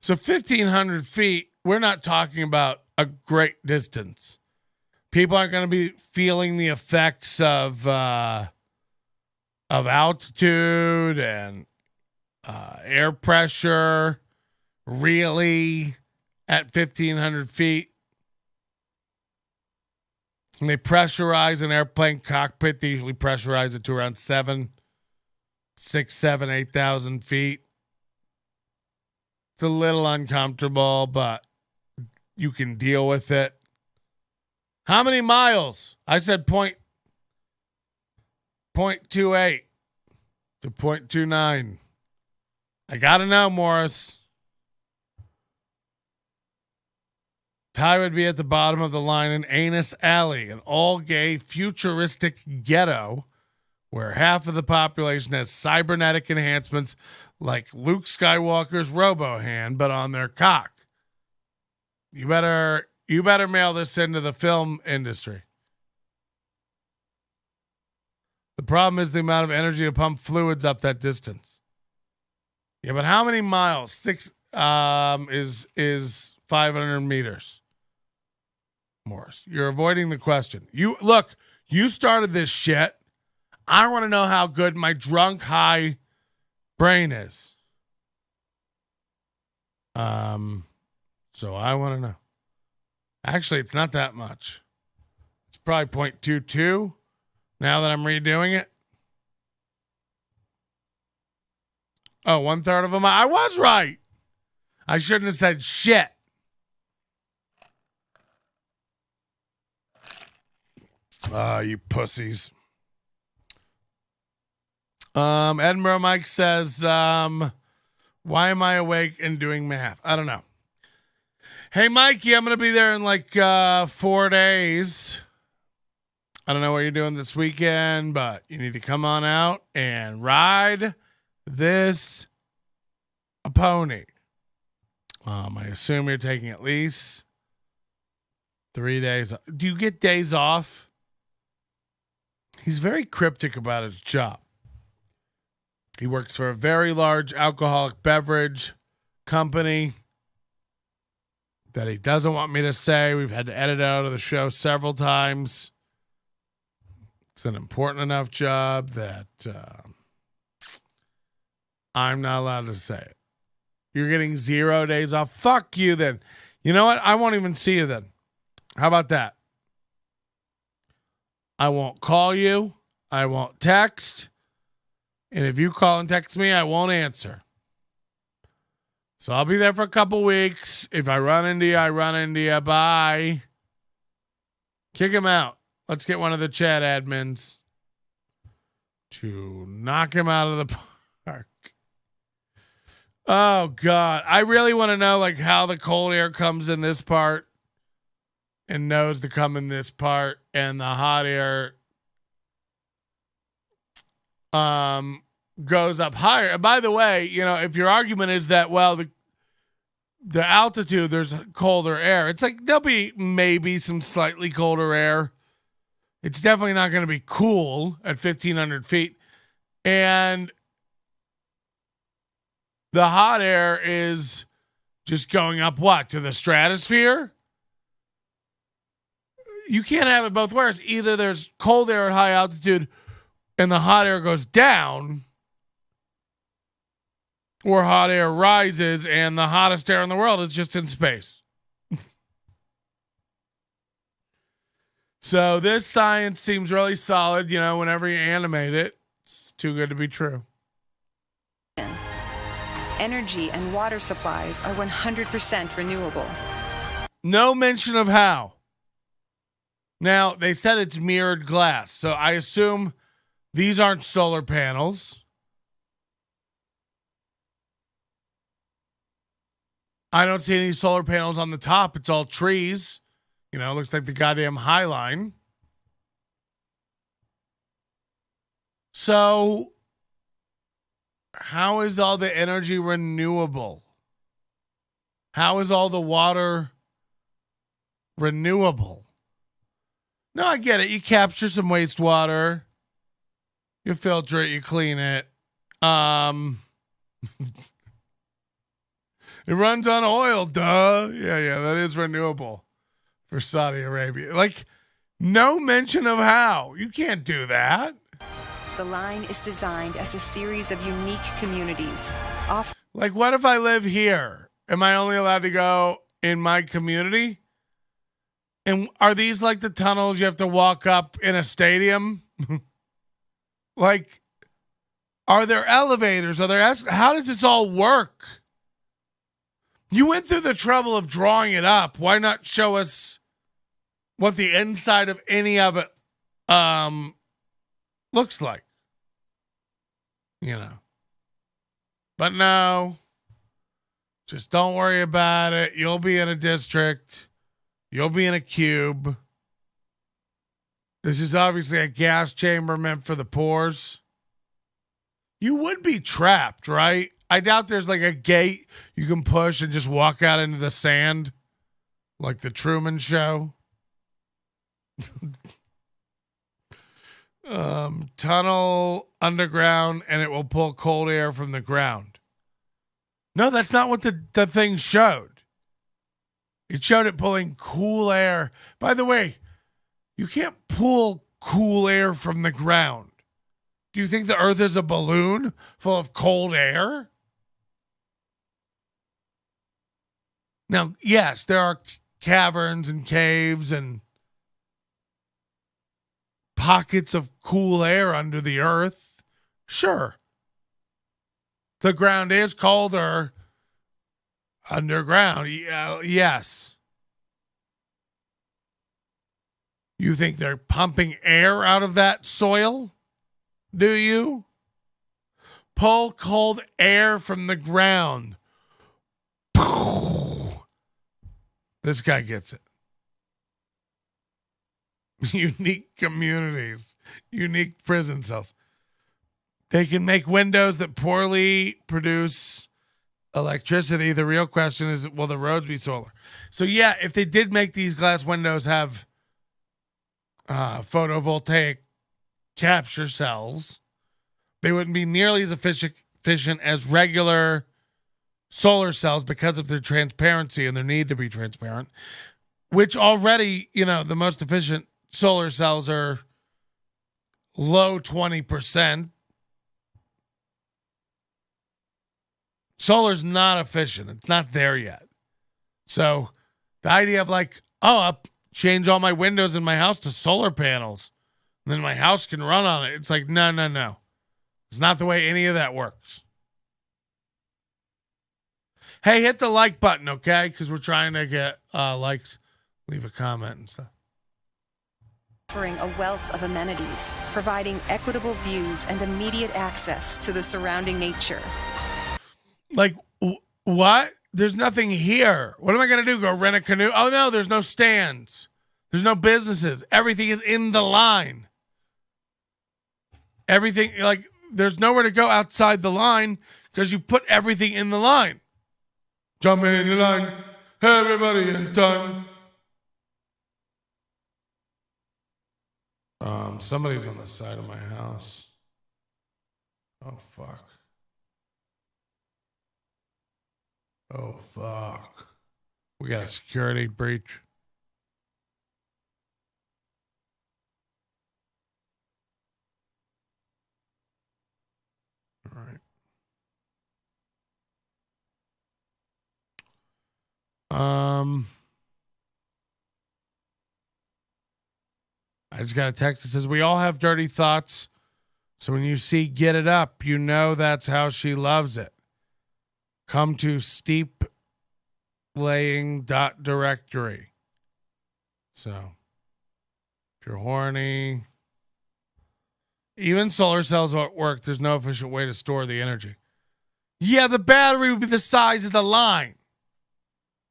So 1,500 feet, we're not talking about a great distance. People aren't going to be feeling the effects of altitude and air pressure really at 1,500 feet. When they pressurize an airplane cockpit, they usually pressurize it to around 8,000 feet. It's a little uncomfortable, but you can deal with it. How many miles? I said 0.28 to 0.29. I gotta know, Morris. Ty would be at the bottom of the line in Anus Alley, an all-gay, futuristic ghetto where half of the population has cybernetic enhancements like Luke Skywalker's robo-hand, but on their cock. You better mail this into the film industry. The problem is the amount of energy to pump fluids up that distance. Yeah, but how many miles? 6 is 500 meters. Morris, you're avoiding the question. You started this shit. I want to know how good my drunk high brain is. So I want to know. Actually, it's not that much. It's probably 0.22 now that I'm redoing it. Oh, 1/3 of a mile. I was right. I shouldn't have said shit. You pussies. Edinburgh Mike says, why am I awake and doing math? I don't know. Hey, Mikey, I'm going to be there in like 4 days. I don't know what you're doing this weekend, but you need to come on out and ride this pony. I assume you're taking at least 3 days. Do you get days off? He's very cryptic about his job. He works for a very large alcoholic beverage company that he doesn't want me to say. We've had to edit out of the show several times. It's an important enough job that I'm not allowed to say it. You're getting 0 days off. Fuck you then. You know what? I won't even see you then. How about that? I won't call you. I won't text. And if you call and text me, I won't answer. So I'll be there for a couple weeks. If I run into you, I run into you. Bye. Kick him out. Let's get one of the chat admins to knock him out of the park. Oh, God. I really want to know like how the cold air comes in this part and knows to come in this part, and the hot air goes up higher. And by the way, you know, if your argument is that, well, the altitude, there's colder air, it's like there'll be maybe some slightly colder air. It's definitely not going to be cool at 1,500 feet. And the hot air is just going up what? To the stratosphere? You can't have it both ways. Either there's cold air at high altitude and the hot air goes down, or hot air rises and the hottest air in the world is just in space. So this science seems really solid, you know, whenever you animate it. It's too good to be true. Energy and water supplies are 100% renewable. No mention of how. Now, they said it's mirrored glass, so I assume these aren't solar panels. I don't see any solar panels on the top. It's all trees. You know, it looks like the goddamn High Line. So, how is all the energy renewable? How is all the water renewable? No, I get it. You capture some wastewater, you filter it, you clean it. It runs on oil, duh. Yeah, that is renewable for Saudi Arabia. Like, no mention of how. You can't do that. The line is designed as a series of unique communities. Like, what if I live here? Am I only allowed to go in my community? And are these like the tunnels you have to walk up in a stadium? Like, are there elevators? How does this all work? You went through the trouble of drawing it up. Why not show us what the inside of any of it looks like? You know. But no. Just don't worry about it. You'll be in a district. You'll be in a cube. This is obviously a gas chamber meant for the pores. You would be trapped, right? I doubt there's like a gate you can push and just walk out into the sand like the Truman Show. Tunnel underground and it will pull cold air from the ground. No, that's not what the thing showed. It showed it pulling cool air. By the way, you can't pull cool air from the ground. Do you think the Earth is a balloon full of cold air? Now, yes, there are caverns and caves and pockets of cool air under the Earth. Sure. The ground is colder underground. Yes. You think they're pumping air out of that soil? Do you? Pull cold air from the ground. This guy gets it. Unique communities, unique prison cells. They can make windows that poorly produce electricity. The real question is, will the roads be solar? So yeah, if they did make these glass windows have photovoltaic capture cells, they wouldn't be nearly as efficient as regular solar cells because of their transparency and their need to be transparent, which already, the most efficient solar cells are low 20%. Solar's not efficient. It's not there yet. So the idea of I'll change all my windows in my house to solar panels, and then my house can run on it. It's like, no. It's not the way any of that works. Hey, hit the like button, okay? Because we're trying to get likes. Leave a comment and stuff. Offering a wealth of amenities, providing equitable views and immediate access to the surrounding nature. Like, what? There's nothing here. What am I going to do? Go rent a canoe? Oh, no, there's no stands. There's no businesses. Everything is in the line. Everything, there's nowhere to go outside the line because you put everything in the line. Jump in the line. Everybody in time. Somebody's on the side of my house. Oh, fuck. Oh, fuck. We got a security breach. All right. I just got a text that says, we all have dirty thoughts. So when you see get it up, you know that's how she loves it. Come to steeplaying.directory. So if you're horny, even solar cells won't work. There's no efficient way to store the energy. Yeah, the battery would be the size of the line.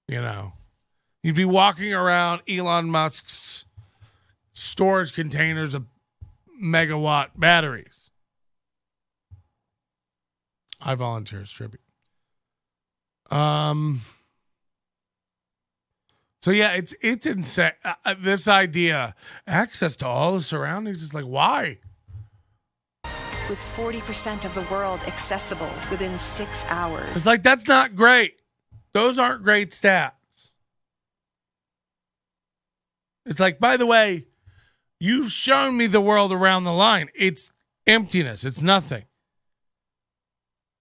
You'd be walking around Elon Musk's storage containers of megawatt batteries. I volunteer as tribute. So yeah, it's insane. This idea, access to all the surroundings, is like, why? With 40% of the world accessible within 6 hours. It's like, that's not great. Those aren't great stats. It's like, by the way, you've shown me the world around the line. It's emptiness. It's nothing.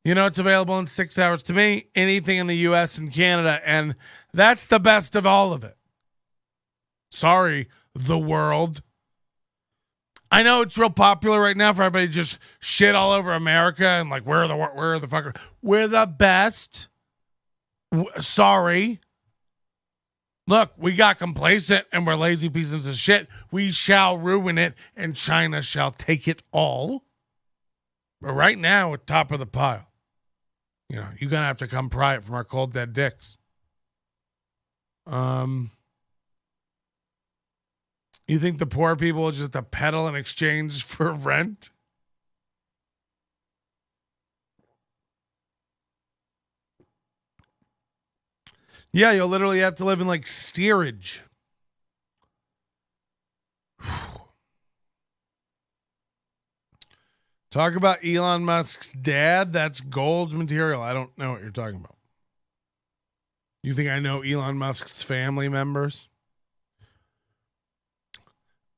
You know, it's available in 6 hours to me, anything in the US and Canada, and that's the best of all of it. Sorry, the world. I know it's real popular right now for everybody to just shit all over America and like, we're the fucker. We're the best. Sorry. Look, we got complacent and we're lazy pieces of shit. We shall ruin it and China shall take it all. But right now, we're top of the pile. You know, you're going to have to come pry it from our cold dead dicks. You think the poor people will just have to peddle in exchange for rent? Yeah, you'll literally have to live in like steerage. Talk about Elon Musk's dad. That's gold material. I don't know what you're talking about. You think I know Elon Musk's family members?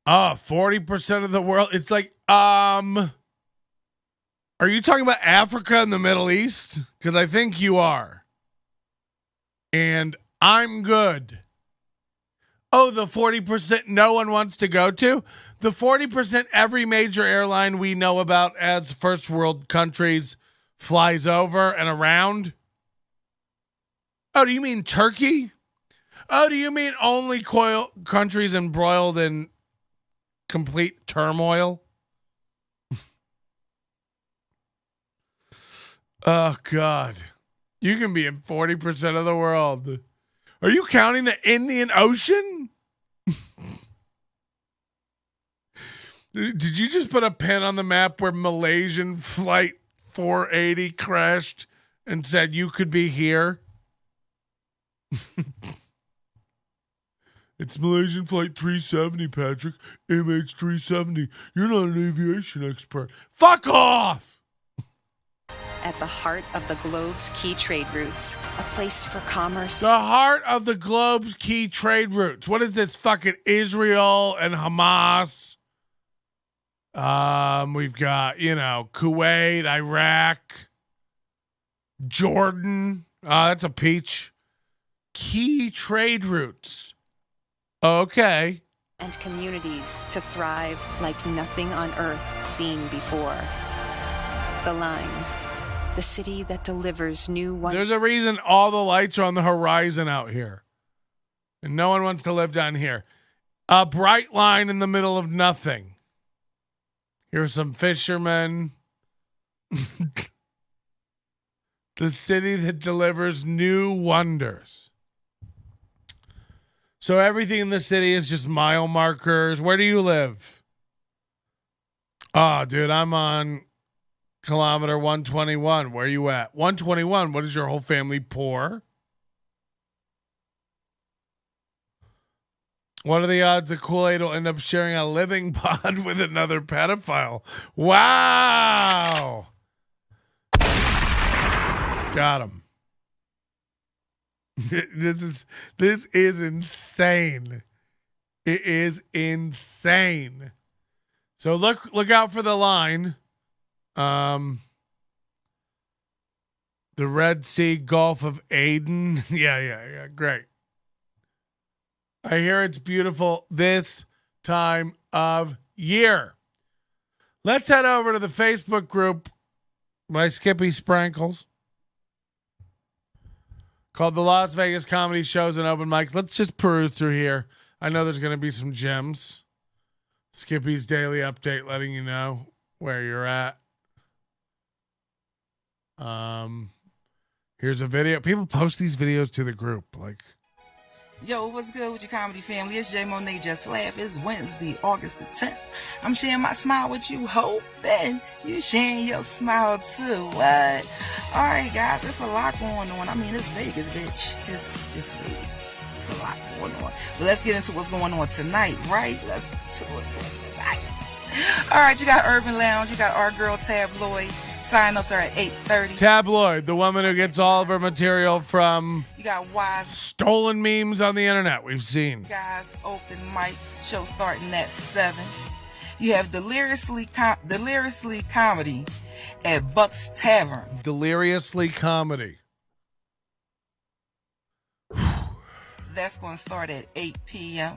40% of the world. It's like, are you talking about Africa and the Middle East? Because I think you are. And I'm good. Oh, the 40% no one wants to go to? The 40% every major airline we know about as first world countries flies over and around? Oh, do you mean Turkey? Oh, do you mean only countries embroiled in complete turmoil? Oh, God. You can be in 40% of the world. Are you counting the Indian Ocean? Did you just put a pin on the map where Malaysian flight 480 crashed and said you could be here? It's Malaysian flight 370, Patrick. MH370. You're not an aviation expert. Fuck off! At the heart of the globe's key trade routes, a place for commerce. The heart of the globe's key trade routes. What is this, fucking Israel and Hamas? We've got, Kuwait, Iraq, Jordan. That's a peach. Key trade routes. Okay. And communities to thrive like nothing on earth seen before. The Line. The city that delivers new wonders. There's a reason all the lights are on the horizon out here. And no one wants to live down here. A bright line in the middle of nothing. Here's some fishermen. The city that delivers new wonders. So everything in the city is just mile markers. Where do you live? Oh, dude, I'm on kilometer 121. Where are you at? 121. What is your whole family poor? What are the odds that Kool-Aid will end up sharing a living pod with another pedophile? Wow. Got him. This is insane. It is insane. So look out for the line. The Red Sea Gulf of Aden. Yeah. Great. I hear it's beautiful this time of year. Let's head over to the Facebook group by Skippy Sprankles called the Las Vegas Comedy Shows and Open Mics. Let's just peruse through here. I know there's going to be some gems. Skippy's daily update letting you know where you're at. Here's a video. People post these videos to the group. Like, Yo, what's good with your comedy family? It's J Monet Just Laugh. It's Wednesday, August the 10th. I'm sharing my smile with you, hoping you sharing your smile too. What? Alright guys, there's a lot going on. I mean, it's Vegas, bitch. It's Vegas. It's a lot going on. But let's get into what's going on tonight, right? Let's do it for tonight. Alright, you got Urban Lounge, you got Our Girl Tabloid. Sign-ups are at 8:30. Tabloid, the woman who gets all of her material from You got Wise stolen memes on the internet we've seen. Guys open mic show starting at 7. You have Deliriously Comedy at Buck's Tavern. Deliriously Comedy. That's going to start at 8 p.m.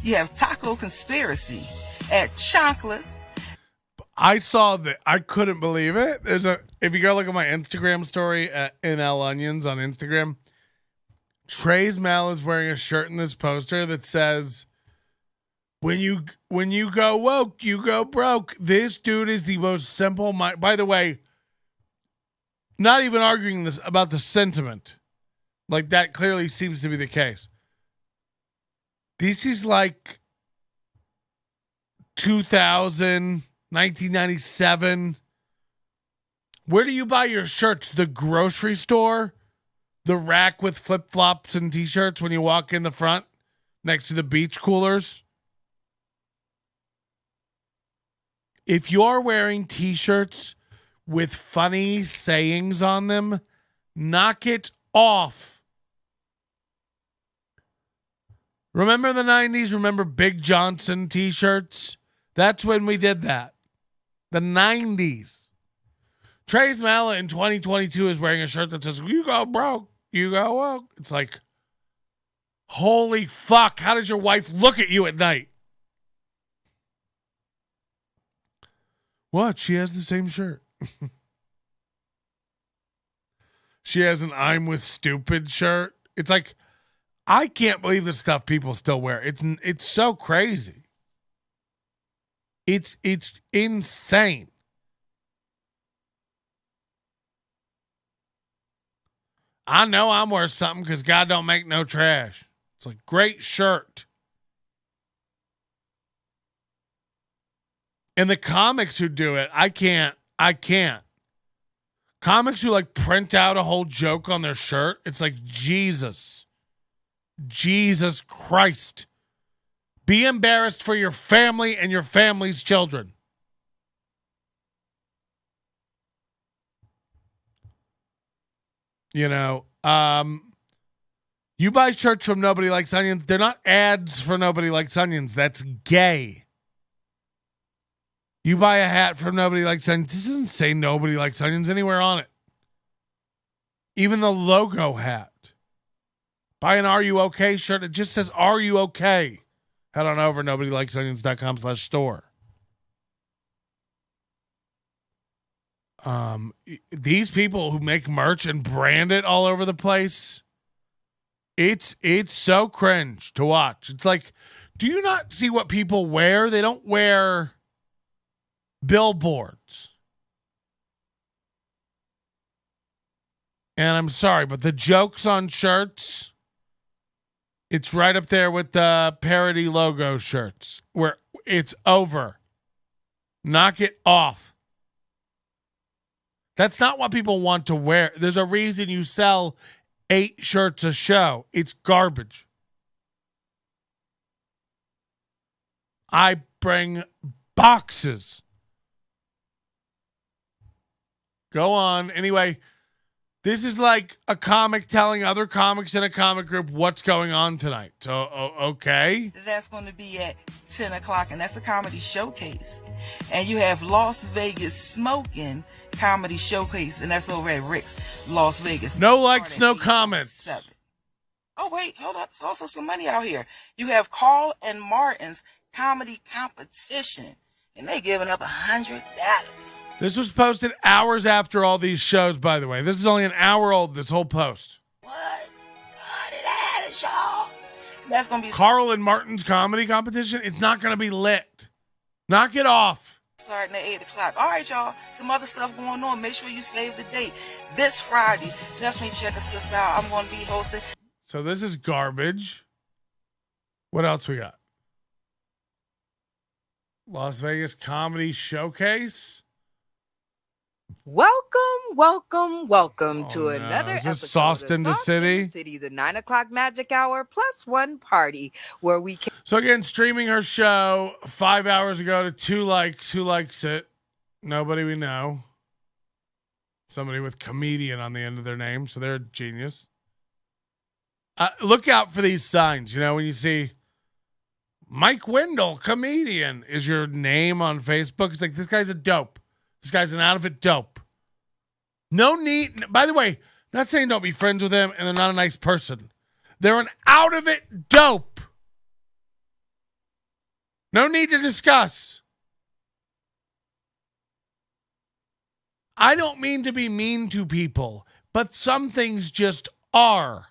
You have Taco Conspiracy at Chonkless. I saw that. I couldn't believe it. If you go look at my Instagram story at NL Onions on Instagram, Trey's Mal is wearing a shirt in this poster that says, when you go woke, you go broke. This dude is the most simple mind. By the way, not even arguing this about the sentiment. Like, that clearly seems to be the case. This is like 1997. Where do you buy your shirts? The grocery store? The rack with flip-flops and t-shirts when you walk in the front next to the beach coolers? If you're wearing t-shirts with funny sayings on them, knock it off. Remember the 90s? Remember Big Johnson t-shirts? That's when we did that. The 90s. Trey's Mala in 2022 is wearing a shirt that says, you go broke, you go woke. It's like, holy fuck, how does your wife look at you at night? What? She has the same shirt. She has an I'm with stupid shirt. It's like, I can't believe the stuff people still wear. It's so crazy. It's insane. I know I'm worth something because God don't make no trash. It's like, great shirt. And the comics who do it, I can't. Comics who like print out a whole joke on their shirt, it's like, Jesus Christ. Be embarrassed for your family and your family's children. You know, you buy shirts from Nobody Likes Onions. They're not ads for Nobody Likes Onions. That's gay. You buy a hat from Nobody Likes Onions. This doesn't say Nobody Likes Onions anywhere on it. Even the logo hat. Buy an Are You Okay shirt. It just says, Are You Okay? Head on over nobodylikesonions.com/store. These people who make merch and brand it all over the place, it's so cringe to watch. It's like, do you not see what people wear? They don't wear billboards. And I'm sorry, but the jokes on shirts, it's right up there with the parody logo shirts where it's over. Knock it off. That's not what people want to wear. There's a reason you sell 8 shirts a show. It's garbage. I bring boxes. Go on. Anyway, this is like a comic telling other comics in a comic group what's going on tonight. So, okay. That's going to be at 10 o'clock, and that's a comedy showcase. And you have Las Vegas Smoking Comedy Showcase, and that's over at Rick's, Las Vegas. No likes, no comments. 7. Oh, wait, hold up. There's also some money out here. You have Carl and Martin's Comedy Competition, and they giving up $100. This was posted hours after all these shows, by the way. This is only an hour old, this whole post. What? $100, y'all. And that's going to be Carl and Martin's comedy competition. It's not going to be lit. Knock it off. starting at 8 o'clock. All right, y'all. Some other stuff going on. Make sure you save the date. This Friday, definitely check us out. I'm going to be hosting. So this is garbage. What else we got? Las Vegas Comedy Showcase. Welcome to another is episode this Sauced in the City? The 9 o'clock magic hour plus one party where we can. So again, streaming her show 5 hours ago to 2 likes. Who likes it? Nobody we know. Somebody with comedian on the end of their name, so they're a genius. Look out for these signs. You know, when you see Mike Wendell, comedian, is your name on Facebook. It's like, this guy's a dope. This guy's an out of it dope. No need. By the way, I'm not saying don't be friends with him and they're not a nice person. They're an out of it dope. No need to discuss. I don't mean to be mean to people, but some things just are.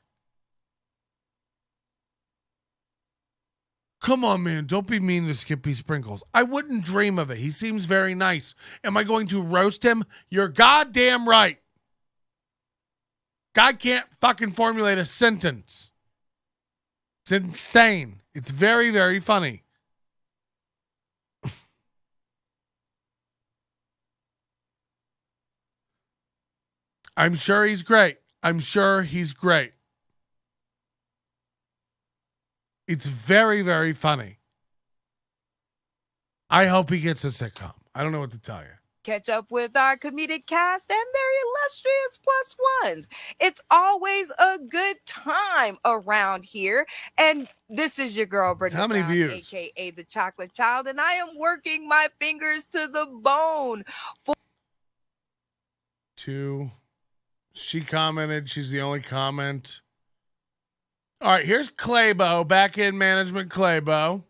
Come on, man. Don't be mean to Skippy Sprinkles. I wouldn't dream of it. He seems very nice. Am I going to roast him? You're goddamn right. Guy can't fucking formulate a sentence. It's insane. It's very, very funny. I'm sure he's great. It's very, very funny. I hope he gets a sitcom. I don't know what to tell you. Catch up with our comedic cast and their illustrious plus ones. It's always a good time around here. And this is your girl, Brittany. How many Brown, views? AKA the Chocolate Child. And I am working my fingers to the bone. 2. She commented. She's the only comment. All right, here's Claybo, back in management Claybo.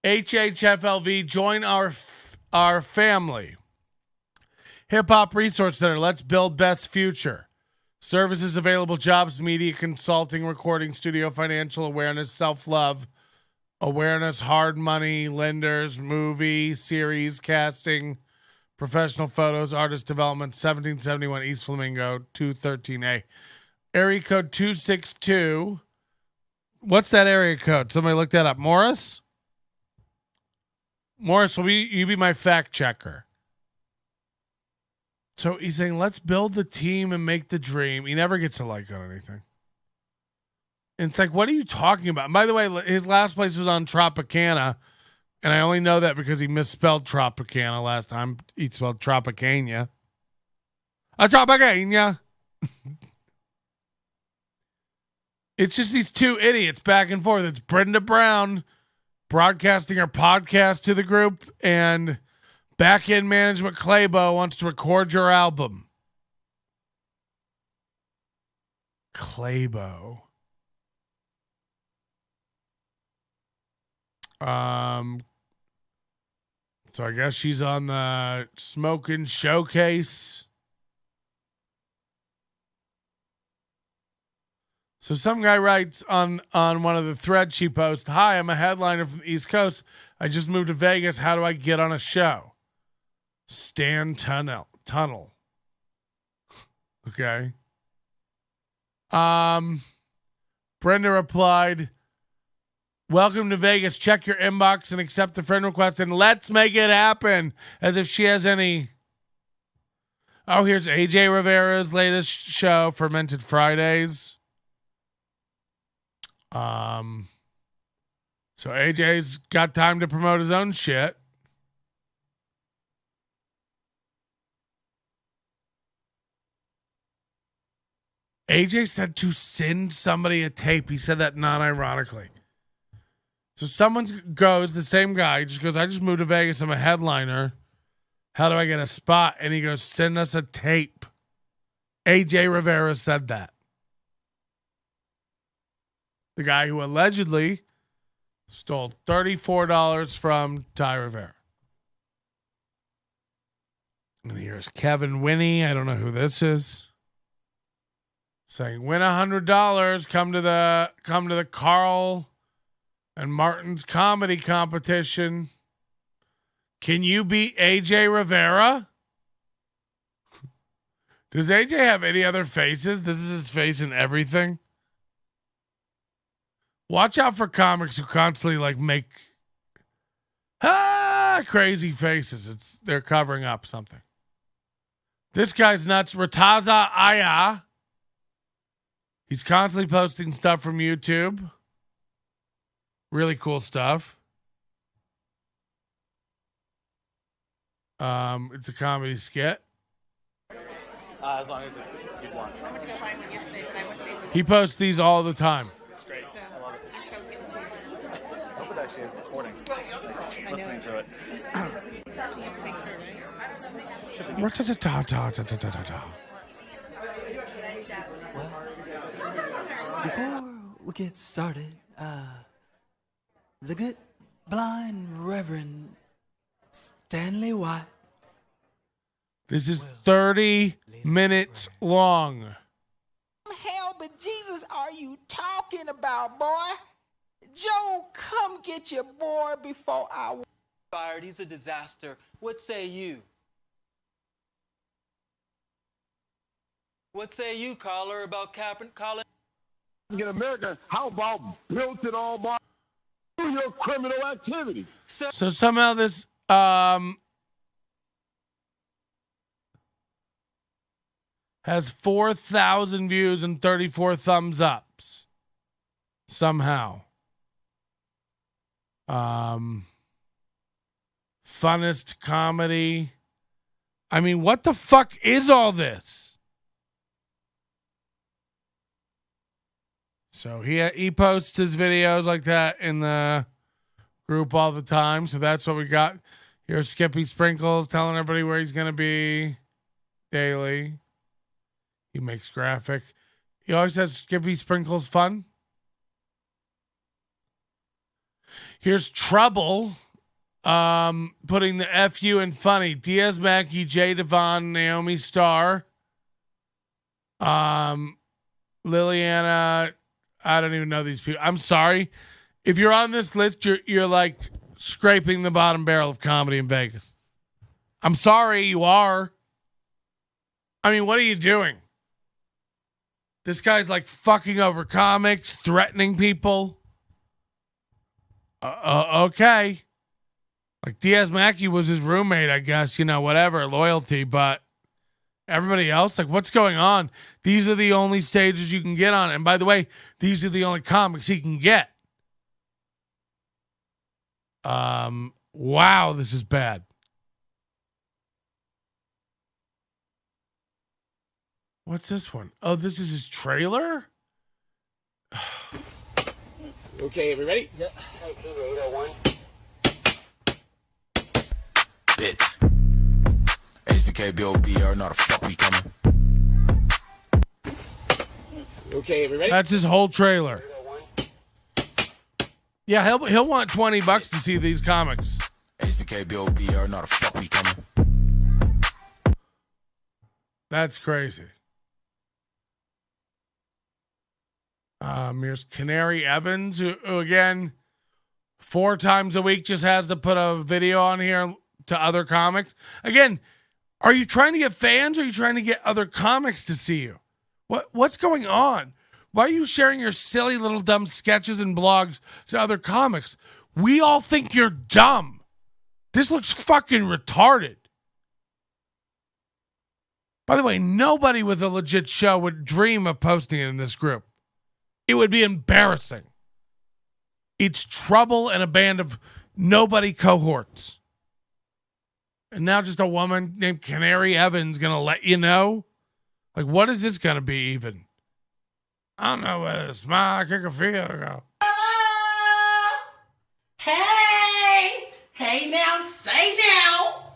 HHFLV, join our family. Hip Hop Resource Center, let's build best future. Services available, jobs, media, consulting, recording, studio, financial awareness, self-love, awareness, hard money, lenders, movie, series, casting, professional photos, artist development, 1771 East Flamingo, 213A. Area code 262. What's that area code? Somebody look that up. Morris? Morris, will you be my fact checker? So he's saying, let's build the team and make the dream. He never gets a like on anything. And it's like, what are you talking about? And by the way, his last place was on Tropicana. And I only know that because he misspelled Tropicana last time. He spelled Tropicana. Tropicana. It's just these two idiots back and forth. It's Brenda Brown broadcasting her podcast to the group, and back in management Claybo wants to record your album. Claybo. So I guess she's on the smoking showcase. So some guy writes on one of the threads she posts, "Hi, I'm a headliner from the East Coast. I just moved to Vegas. How do I get on a show?" Stan Tunnel. Okay. Brenda replied, "Welcome to Vegas. Check your inbox and accept the friend request and let's make it happen." As if she has any. Oh, here's AJ Rivera's latest show, Fermented Fridays. So AJ's got time to promote his own shit. AJ said to send somebody a tape. He said that non-ironically. So someone goes, the same guy, just goes, "I just moved to Vegas. I'm a headliner. How do I get a spot?" And he goes, "Send us a tape." AJ Rivera said that. The guy who allegedly stole $34 from Ty Rivera. And here's Kevin Winnie. I don't know who this is. Saying, "Win $100. Come to the Carl and Martin's comedy competition. Can you beat AJ Rivera?" Does AJ have any other faces? This is his face in everything. Watch out for comics who constantly like make crazy faces. They're covering up something. This guy's nuts. Rataza Aya. He's constantly posting stuff from YouTube. Really cool stuff. It's a comedy skit. As long as it's one. He posts these all the time. It's great. I love it. I hope it actually is recording. Like, listening to it. Before we get started, the good blind Reverend Stanley White. This is 30 minutes long. Hell, but Jesus, are you talking about, boy? Joe, come get your boy before I... Fired, he's a disaster. What say you? What say you, caller, about Colin? In America, how about built it all by your criminal activity? So somehow this has 4,000 views and 34 thumbs ups. Somehow. Funnest comedy. I mean, what the fuck is all this? So he posts his videos like that in the group all the time. So that's what we got. Here's Skippy Sprinkles telling everybody where he's going to be daily. He makes graphic. He always says Skippy Sprinkles fun. Here's Trouble putting the FU in funny. Diaz Mackey, Jay Devon, Naomi Starr, Liliana. I don't even know these people. I'm sorry. If you're on this list, you're like scraping the bottom barrel of comedy in Vegas. I'm sorry, you are. I mean, what are you doing? This guy's like fucking over comics, threatening people. Okay. Like Diaz Mackey was his roommate, I guess, whatever, loyalty, but everybody else, like, what's going on? These are the only stages you can get on. And by the way, these are the only comics he can get. Wow, this is bad. What's this one? Oh, this is his trailer? Okay, everybody? Yeah. Bits. HBK, BOBR, not a fuck we coming. Okay, everybody? That's his whole trailer. Yeah, he'll want $20 to see these comics. HBK, BOBR, not a fuck we coming. That's crazy. Here's Canary Evans, who again, 4 times a week just has to put a video on here to other comics. Again, are you trying to get fans or are you trying to get other comics to see you? What's going on? Why are you sharing your silly little dumb sketches and blogs to other comics? We all think you're dumb. This looks fucking retarded. By the way, nobody with a legit show would dream of posting it in this group. It would be embarrassing. It's Trouble and a band of nobody cohorts. And now just a woman named Canary Evans going to let you know? Like, what is this going to be even? I don't know whether to smile, kick a feel, or go. Hey now, say now.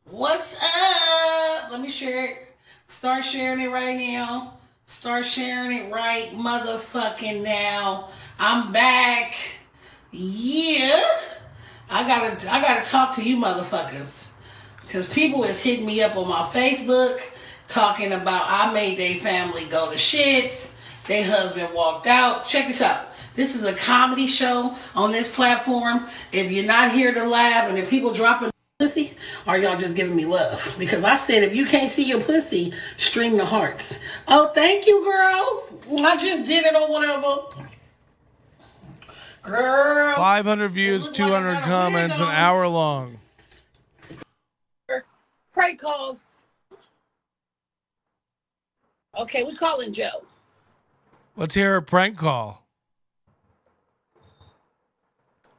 What's up? Let me share it. Start sharing it right now. Start sharing it right motherfucking now. I'm back. Yeah. I gotta talk to you motherfuckers. Cause people is hitting me up on my Facebook talking about I made their family go to shits. Their husband walked out. Check this out. This is a comedy show on this platform. If you're not here to laugh and if people dropping pussy, or y'all just giving me love? Because I said if you can't see your pussy, stream the hearts. Oh, thank you, girl. I just did it or whatever. Girl. 500 views, 200 comments, an hour long. Prank calls. Okay, we calling Joe. Let's hear a prank call.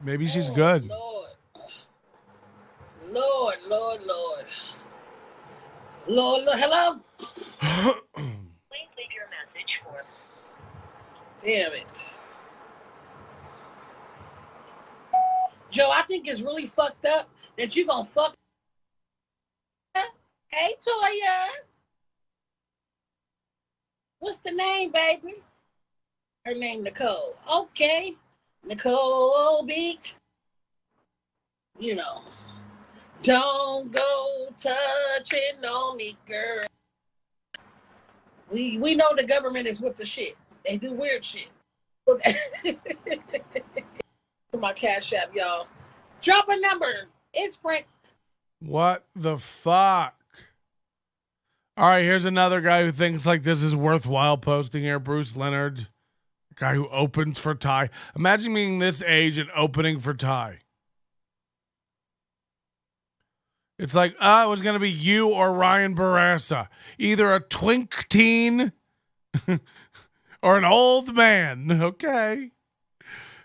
Maybe she's good. Lord. Lord, Lord, Lord. Lord, Lord, hello? Please leave your message for... Damn it. Joe, I think it's really fucked up that you gonna fuck... Hey, Toya. What's the name, baby? Her name, Nicole. Okay. Nicole Beach. You know. Don't go touching on me, girl. We know the government is with the shit. They do weird shit. To my Cash App, y'all. Drop a number. It's Frank. What the fuck? All right, here's another guy who thinks like this is worthwhile posting here. Bruce Leonard, guy who opens for Thai. Imagine being this age and opening for Thai. It's like, it was going to be you or Ryan Barassa. Either a twink teen or an old man. Okay.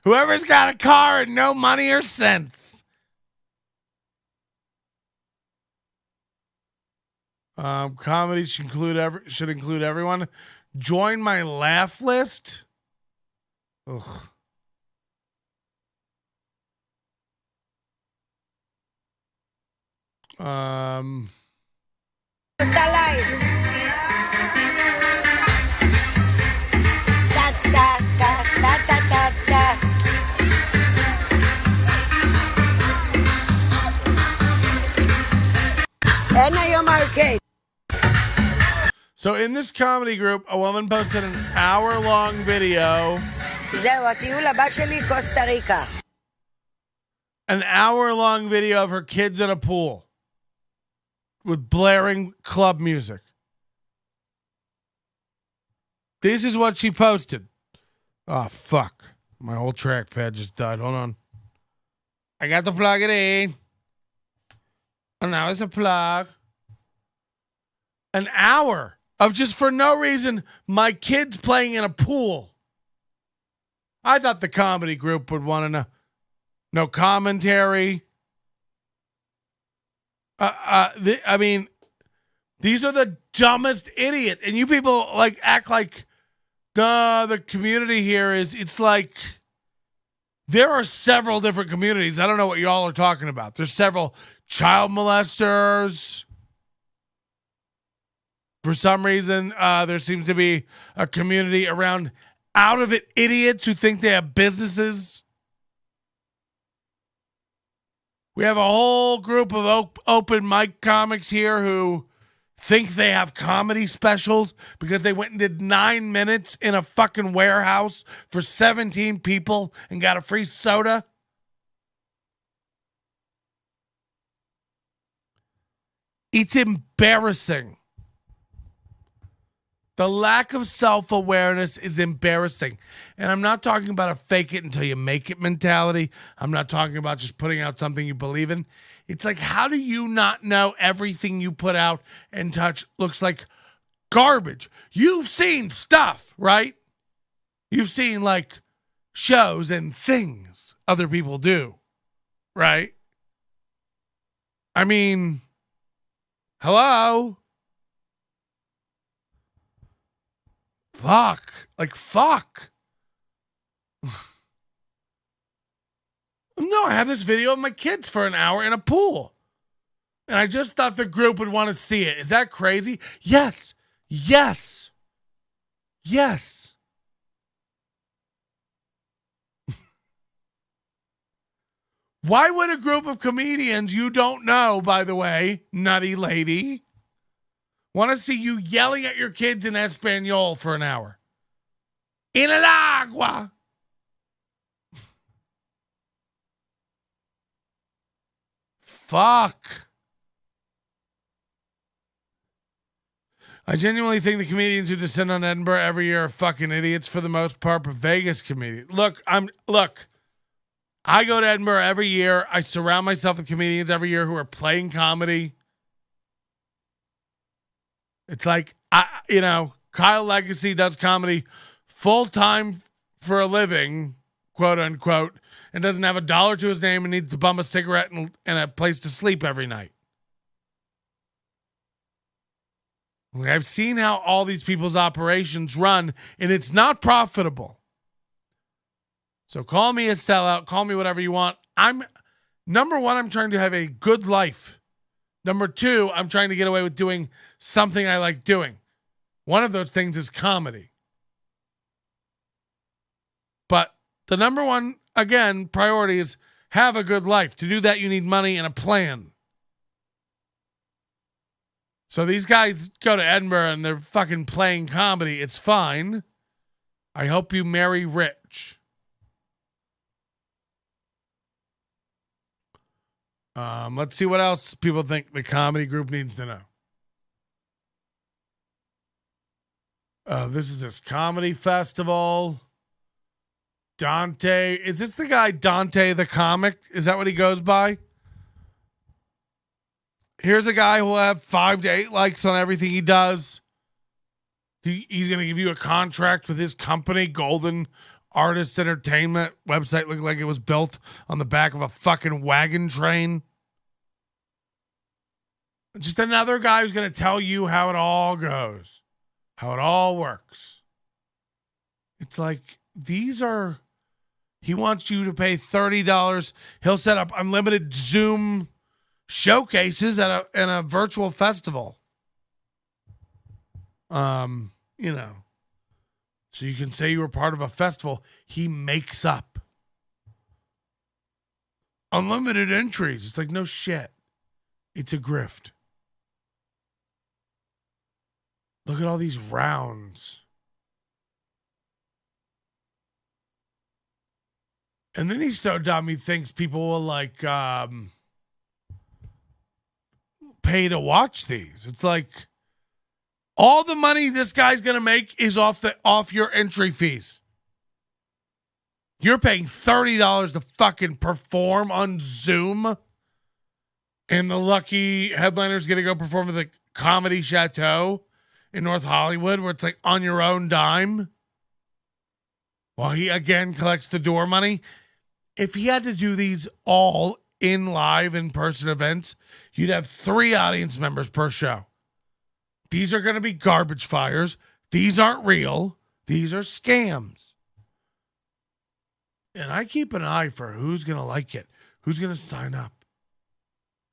Whoever's got a car and no money or sense. Comedy should include everyone. Join my laugh list. Ugh. So in this comedy group, a woman posted an hour-long video. An hour-long video of her kids in a pool with blaring club music. This is what she posted. Oh, fuck. My whole trackpad just died. Hold on. I got to plug it in. And now it's a plug. An hour of just for no reason, my kids playing in a pool. I thought the comedy group would want to know. No commentary. I mean, these are the dumbest idiot. And you people like act like the community here is, it's like there are several different communities. I don't know what y'all are talking about. There's several child molesters. For some reason, there seems to be a community around out of it idiots who think they have businesses. We have a whole group of open mic comics here who think they have comedy specials because they went and did 9 minutes in a fucking warehouse for 17 people and got a free soda. It's embarrassing. The lack of self-awareness is embarrassing. And I'm not talking about a fake it until you make it mentality. I'm not talking about just putting out something you believe in. It's like, how do you not know everything you put out and touch looks like garbage? You've seen stuff, right? You've seen like shows and things other people do, right? I mean, hello? Fuck. Like, fuck. No, I have this video of my kids for an hour in a pool. And I just thought the group would want to see it. Is that crazy? Yes. Yes. Yes. Why would a group of comedians you don't know, by the way, nutty lady, want to see you yelling at your kids in Espanol for an hour? En el agua. Fuck. I genuinely think the comedians who descend on Edinburgh every year are fucking idiots for the most part, but Vegas comedians. Look, I go to Edinburgh every year. I surround myself with comedians every year who are playing comedy. It's like, Kyle Legacy does comedy full-time for a living, quote unquote, and doesn't have $1 to his name and needs to bum a cigarette and a place to sleep every night. Like, I've seen how all these people's operations run, and it's not profitable. So call me a sellout, call me whatever you want. Number one, I'm trying to have a good life. Number two, I'm trying to get away with doing something I like doing. One of those things is comedy. But the number one, again, priority is have a good life. To do that, you need money and a plan. So these guys go to Edinburgh and they're fucking playing comedy. It's fine. I hope you marry rich. Let's see what else people think the comedy group needs to know. This is this comedy festival. Dante. Is this the guy Dante the comic? Is that what he goes by? Here's a guy who will have 5 to 8 likes on everything he does. He's going to give you a contract with his company, Golden Artists Entertainment. Website looked like it was built on the back of a fucking wagon train. Just another guy who's going to tell you how it all goes, how it all works. It's like, he wants you to pay $30. He'll set up unlimited Zoom showcases in a virtual festival. So you can say you were part of a festival. He makes up unlimited entries. It's like, no shit. It's a grift. Look at all these rounds. And then he's so dumb, he thinks people will pay to watch these. It's like, all the money this guy's gonna make is off your entry fees. You're paying $30 to fucking perform on Zoom, and the lucky headliner's gonna go perform at the Comedy Chateau in North Hollywood, where it's like on your own dime, while he again collects the door money. If he had to do these all in live in-person events, you'd have 3 audience members per show. These are going to be garbage fires. These aren't real. These are scams. And I keep an eye for who's going to like it, who's going to sign up,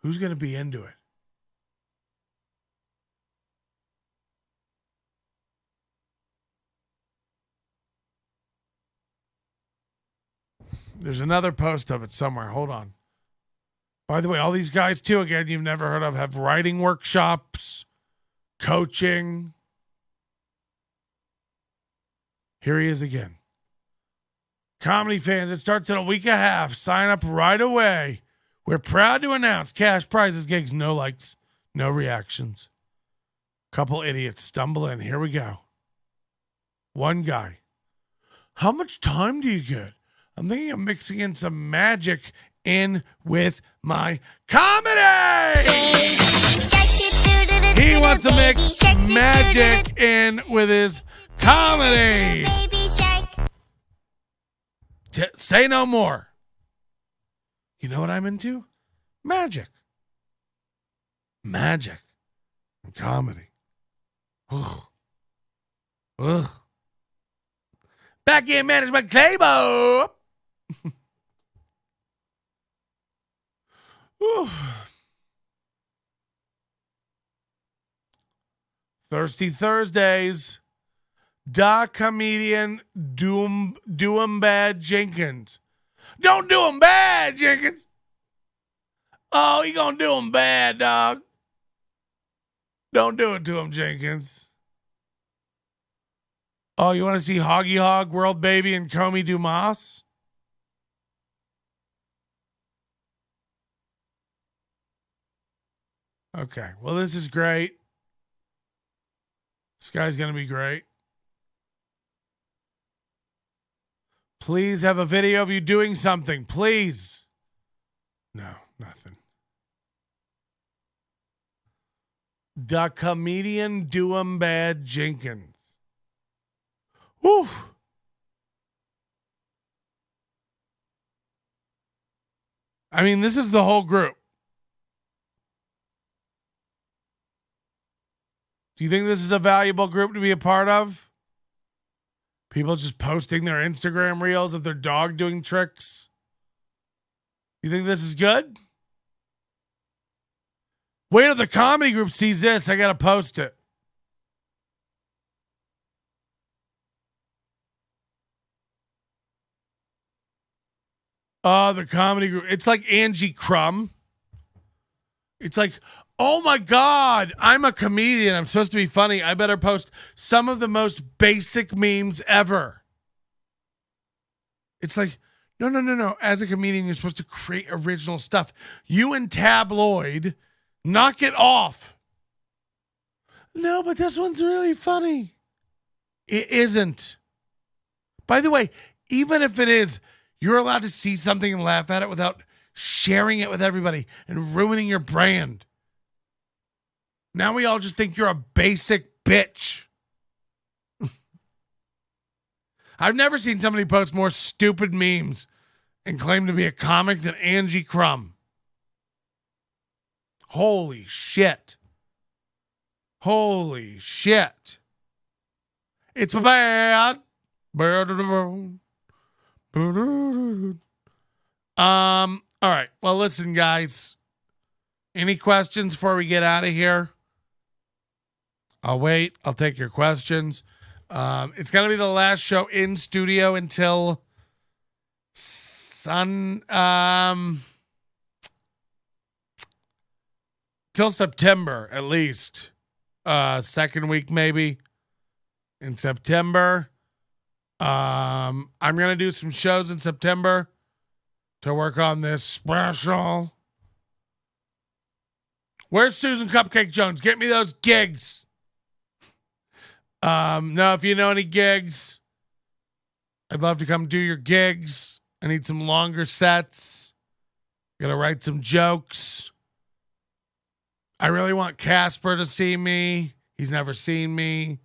who's going to be into it. There's another post of it somewhere. Hold on. By the way, all these guys, too, again, you've never heard of, have writing workshops, coaching. Here he is again. Comedy fans, it starts in a week and a half. Sign up right away. We're proud to announce cash prizes, gigs, no likes, no reactions. Couple idiots stumble in. Here we go. One guy. How much time do you get? I'm thinking of mixing in some magic in with my comedy. He wants to mix magic in with his comedy. Say no more. You know what I'm into? Magic. Magic and comedy. Ugh. Ugh. Back in management table. Thirsty Thursdays. Da comedian do 'em bad Jenkins. Don't do 'em bad, Jenkins. Oh, he gonna do 'em bad, dog. Don't do it to him, Jenkins. Oh, you want to see Hoggy Hog, World Baby, and Comey Dumas? Okay, well, this is great. This guy's going to be great. Please have a video of you doing something. Please. No, nothing. The comedian Doing Bad Jenkins. Whew. I mean, this is the whole group. Do you think this is a valuable group to be a part of? People just posting their Instagram reels of their dog doing tricks. You think this is good? Wait till the comedy group sees this. I got to post it. The comedy group. It's like Angie Crumb. It's like, oh my God, I'm a comedian. I'm supposed to be funny. I better post some of the most basic memes ever. It's like, no. As a comedian, you're supposed to create original stuff. You and Tabloid, knock it off. No, but this one's really funny. It isn't. By the way, even if it is, you're allowed to see something and laugh at it without sharing it with everybody and ruining your brand. Now we all just think you're a basic bitch. I've never seen somebody post more stupid memes and claim to be a comic than Angie Crumb. Holy shit. Holy shit. It's bad. All right. Well, listen, guys. Any questions before we get out of here? I'll wait. I'll take your questions. It's going to be the last show in studio until till September, at least. Second week, maybe, in September. I'm going to do some shows in September to work on this special. Where's Susan Cupcake Jones? Get me those gigs. No, if you know any gigs, I'd love to come do your gigs. I need some longer sets. Gotta write some jokes. I really want Casper to see me. He's never seen me.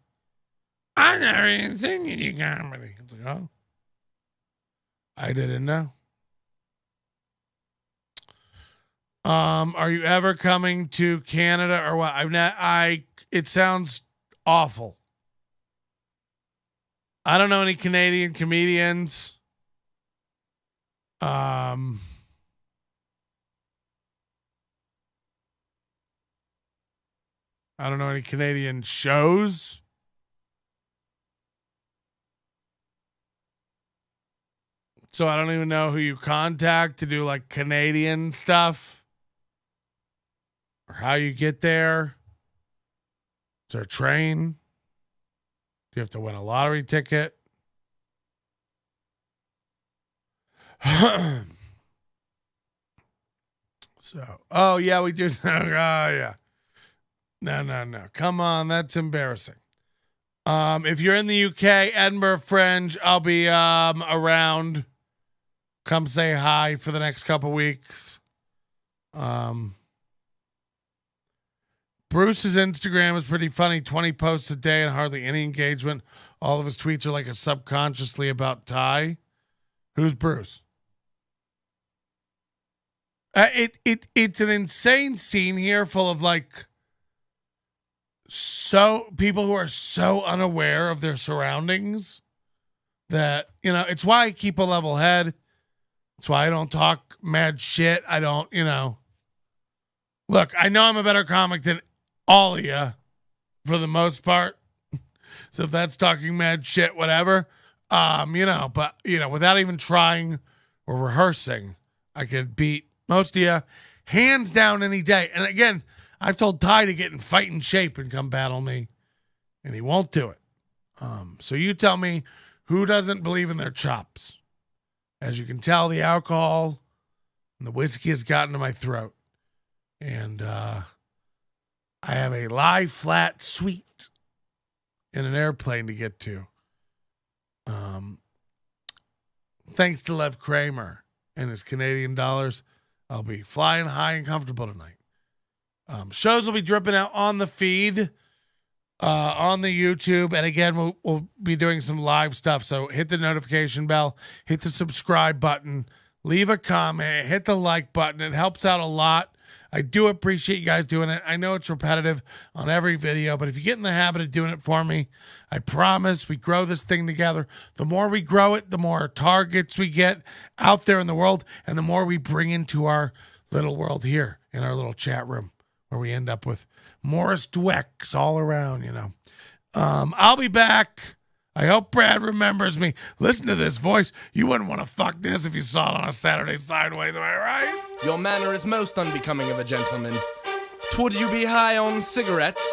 I've never even seen you comedy. It's like, oh, I didn't know. Are you ever coming to Canada or what? It sounds awful. I don't know any Canadian comedians. I don't know any Canadian shows. So I don't even know who you contact to do like Canadian stuff or how you get there. Is there a train? Do you have to win a lottery ticket? Oh yeah, we do. Oh yeah. No. Come on, that's embarrassing. If you're in the UK, Edinburgh Fringe, I'll be around. Come say hi for the next couple weeks. Bruce's Instagram is pretty funny. 20 posts a day and hardly any engagement. All of his tweets are like a subconsciously about Ty. Who's Bruce? It's an insane scene here full of like people who are so unaware of their surroundings that, it's why I keep a level head. It's why I don't talk mad shit. I don't, look, I know I'm a better comic than all of you for the most part. So if that's talking mad shit, whatever, but without even trying or rehearsing, I could beat most of you hands down any day. And again, I've told Ty to get in fighting shape and come battle me, and he won't do it. So you tell me who doesn't believe in their chops. As you can tell, the alcohol and the whiskey has gotten to my throat. And I have a lie flat suite in an airplane to get to. thanks to Lev Kramer and his Canadian dollars, I'll be flying high and comfortable tonight. Shows will be dripping out on the feed, on the YouTube. And again, we'll be doing some live stuff. So hit the notification bell, hit the subscribe button, leave a comment, hit the like button. It helps out a lot. I do appreciate you guys doing it. I know it's repetitive on every video, but if you get in the habit of doing it for me, I promise we grow this thing together. The more we grow it, the more targets we get out there in the world, and the more we bring into our little world here in our little chat room, where we end up with Morris Dweck's all around, you know. I'll be back. I hope Brad remembers me. Listen to this voice. You wouldn't want to fuck this if you saw it on a Saturday Sideways, am I right? Your manner is most unbecoming of a gentleman. Would you be high on cigarettes?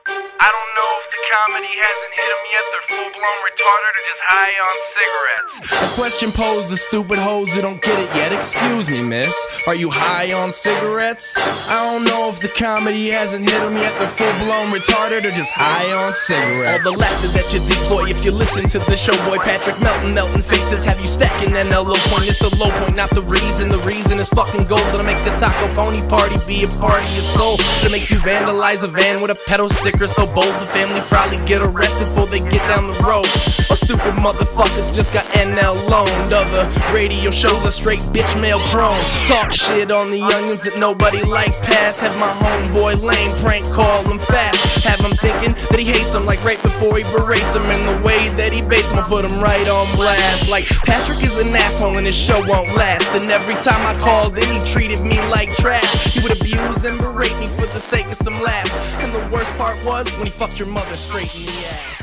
I don't know if the comedy hasn't hit them yet. They're full-blown retarded or just high on cigarettes. A question posed to stupid hoes who don't get it yet. Excuse me, miss. Are you high on cigarettes? I don't know if the comedy hasn't hit them yet. They're full-blown retarded or just high on cigarettes. All the laughter that you deploy if you listen to the show, boy. Patrick melting faces have you stacking NLO point. It's the low point, not the reason. The reason is fucking gold. Gonna make the Taco Pony party be a party of soul. Gonna make you vandalize a van with a pedal sticker so bold the family probably get arrested before they get down the road. Or stupid motherfuckers just got NL loaned. Other radio shows are straight bitch mail prone. Talk shit on the youngins that nobody like past. Have my homeboy lame prank call him fast. Have him thinking that he hates him like right before he berates him. And the way that he baits him, put him right on blast. Like Patrick is an asshole and his show won't last. And every time I called in, he treated me like trash. He would abuse and berate me for the sake of some laughs. And the worst part was when he fucked your mother straight in the ass.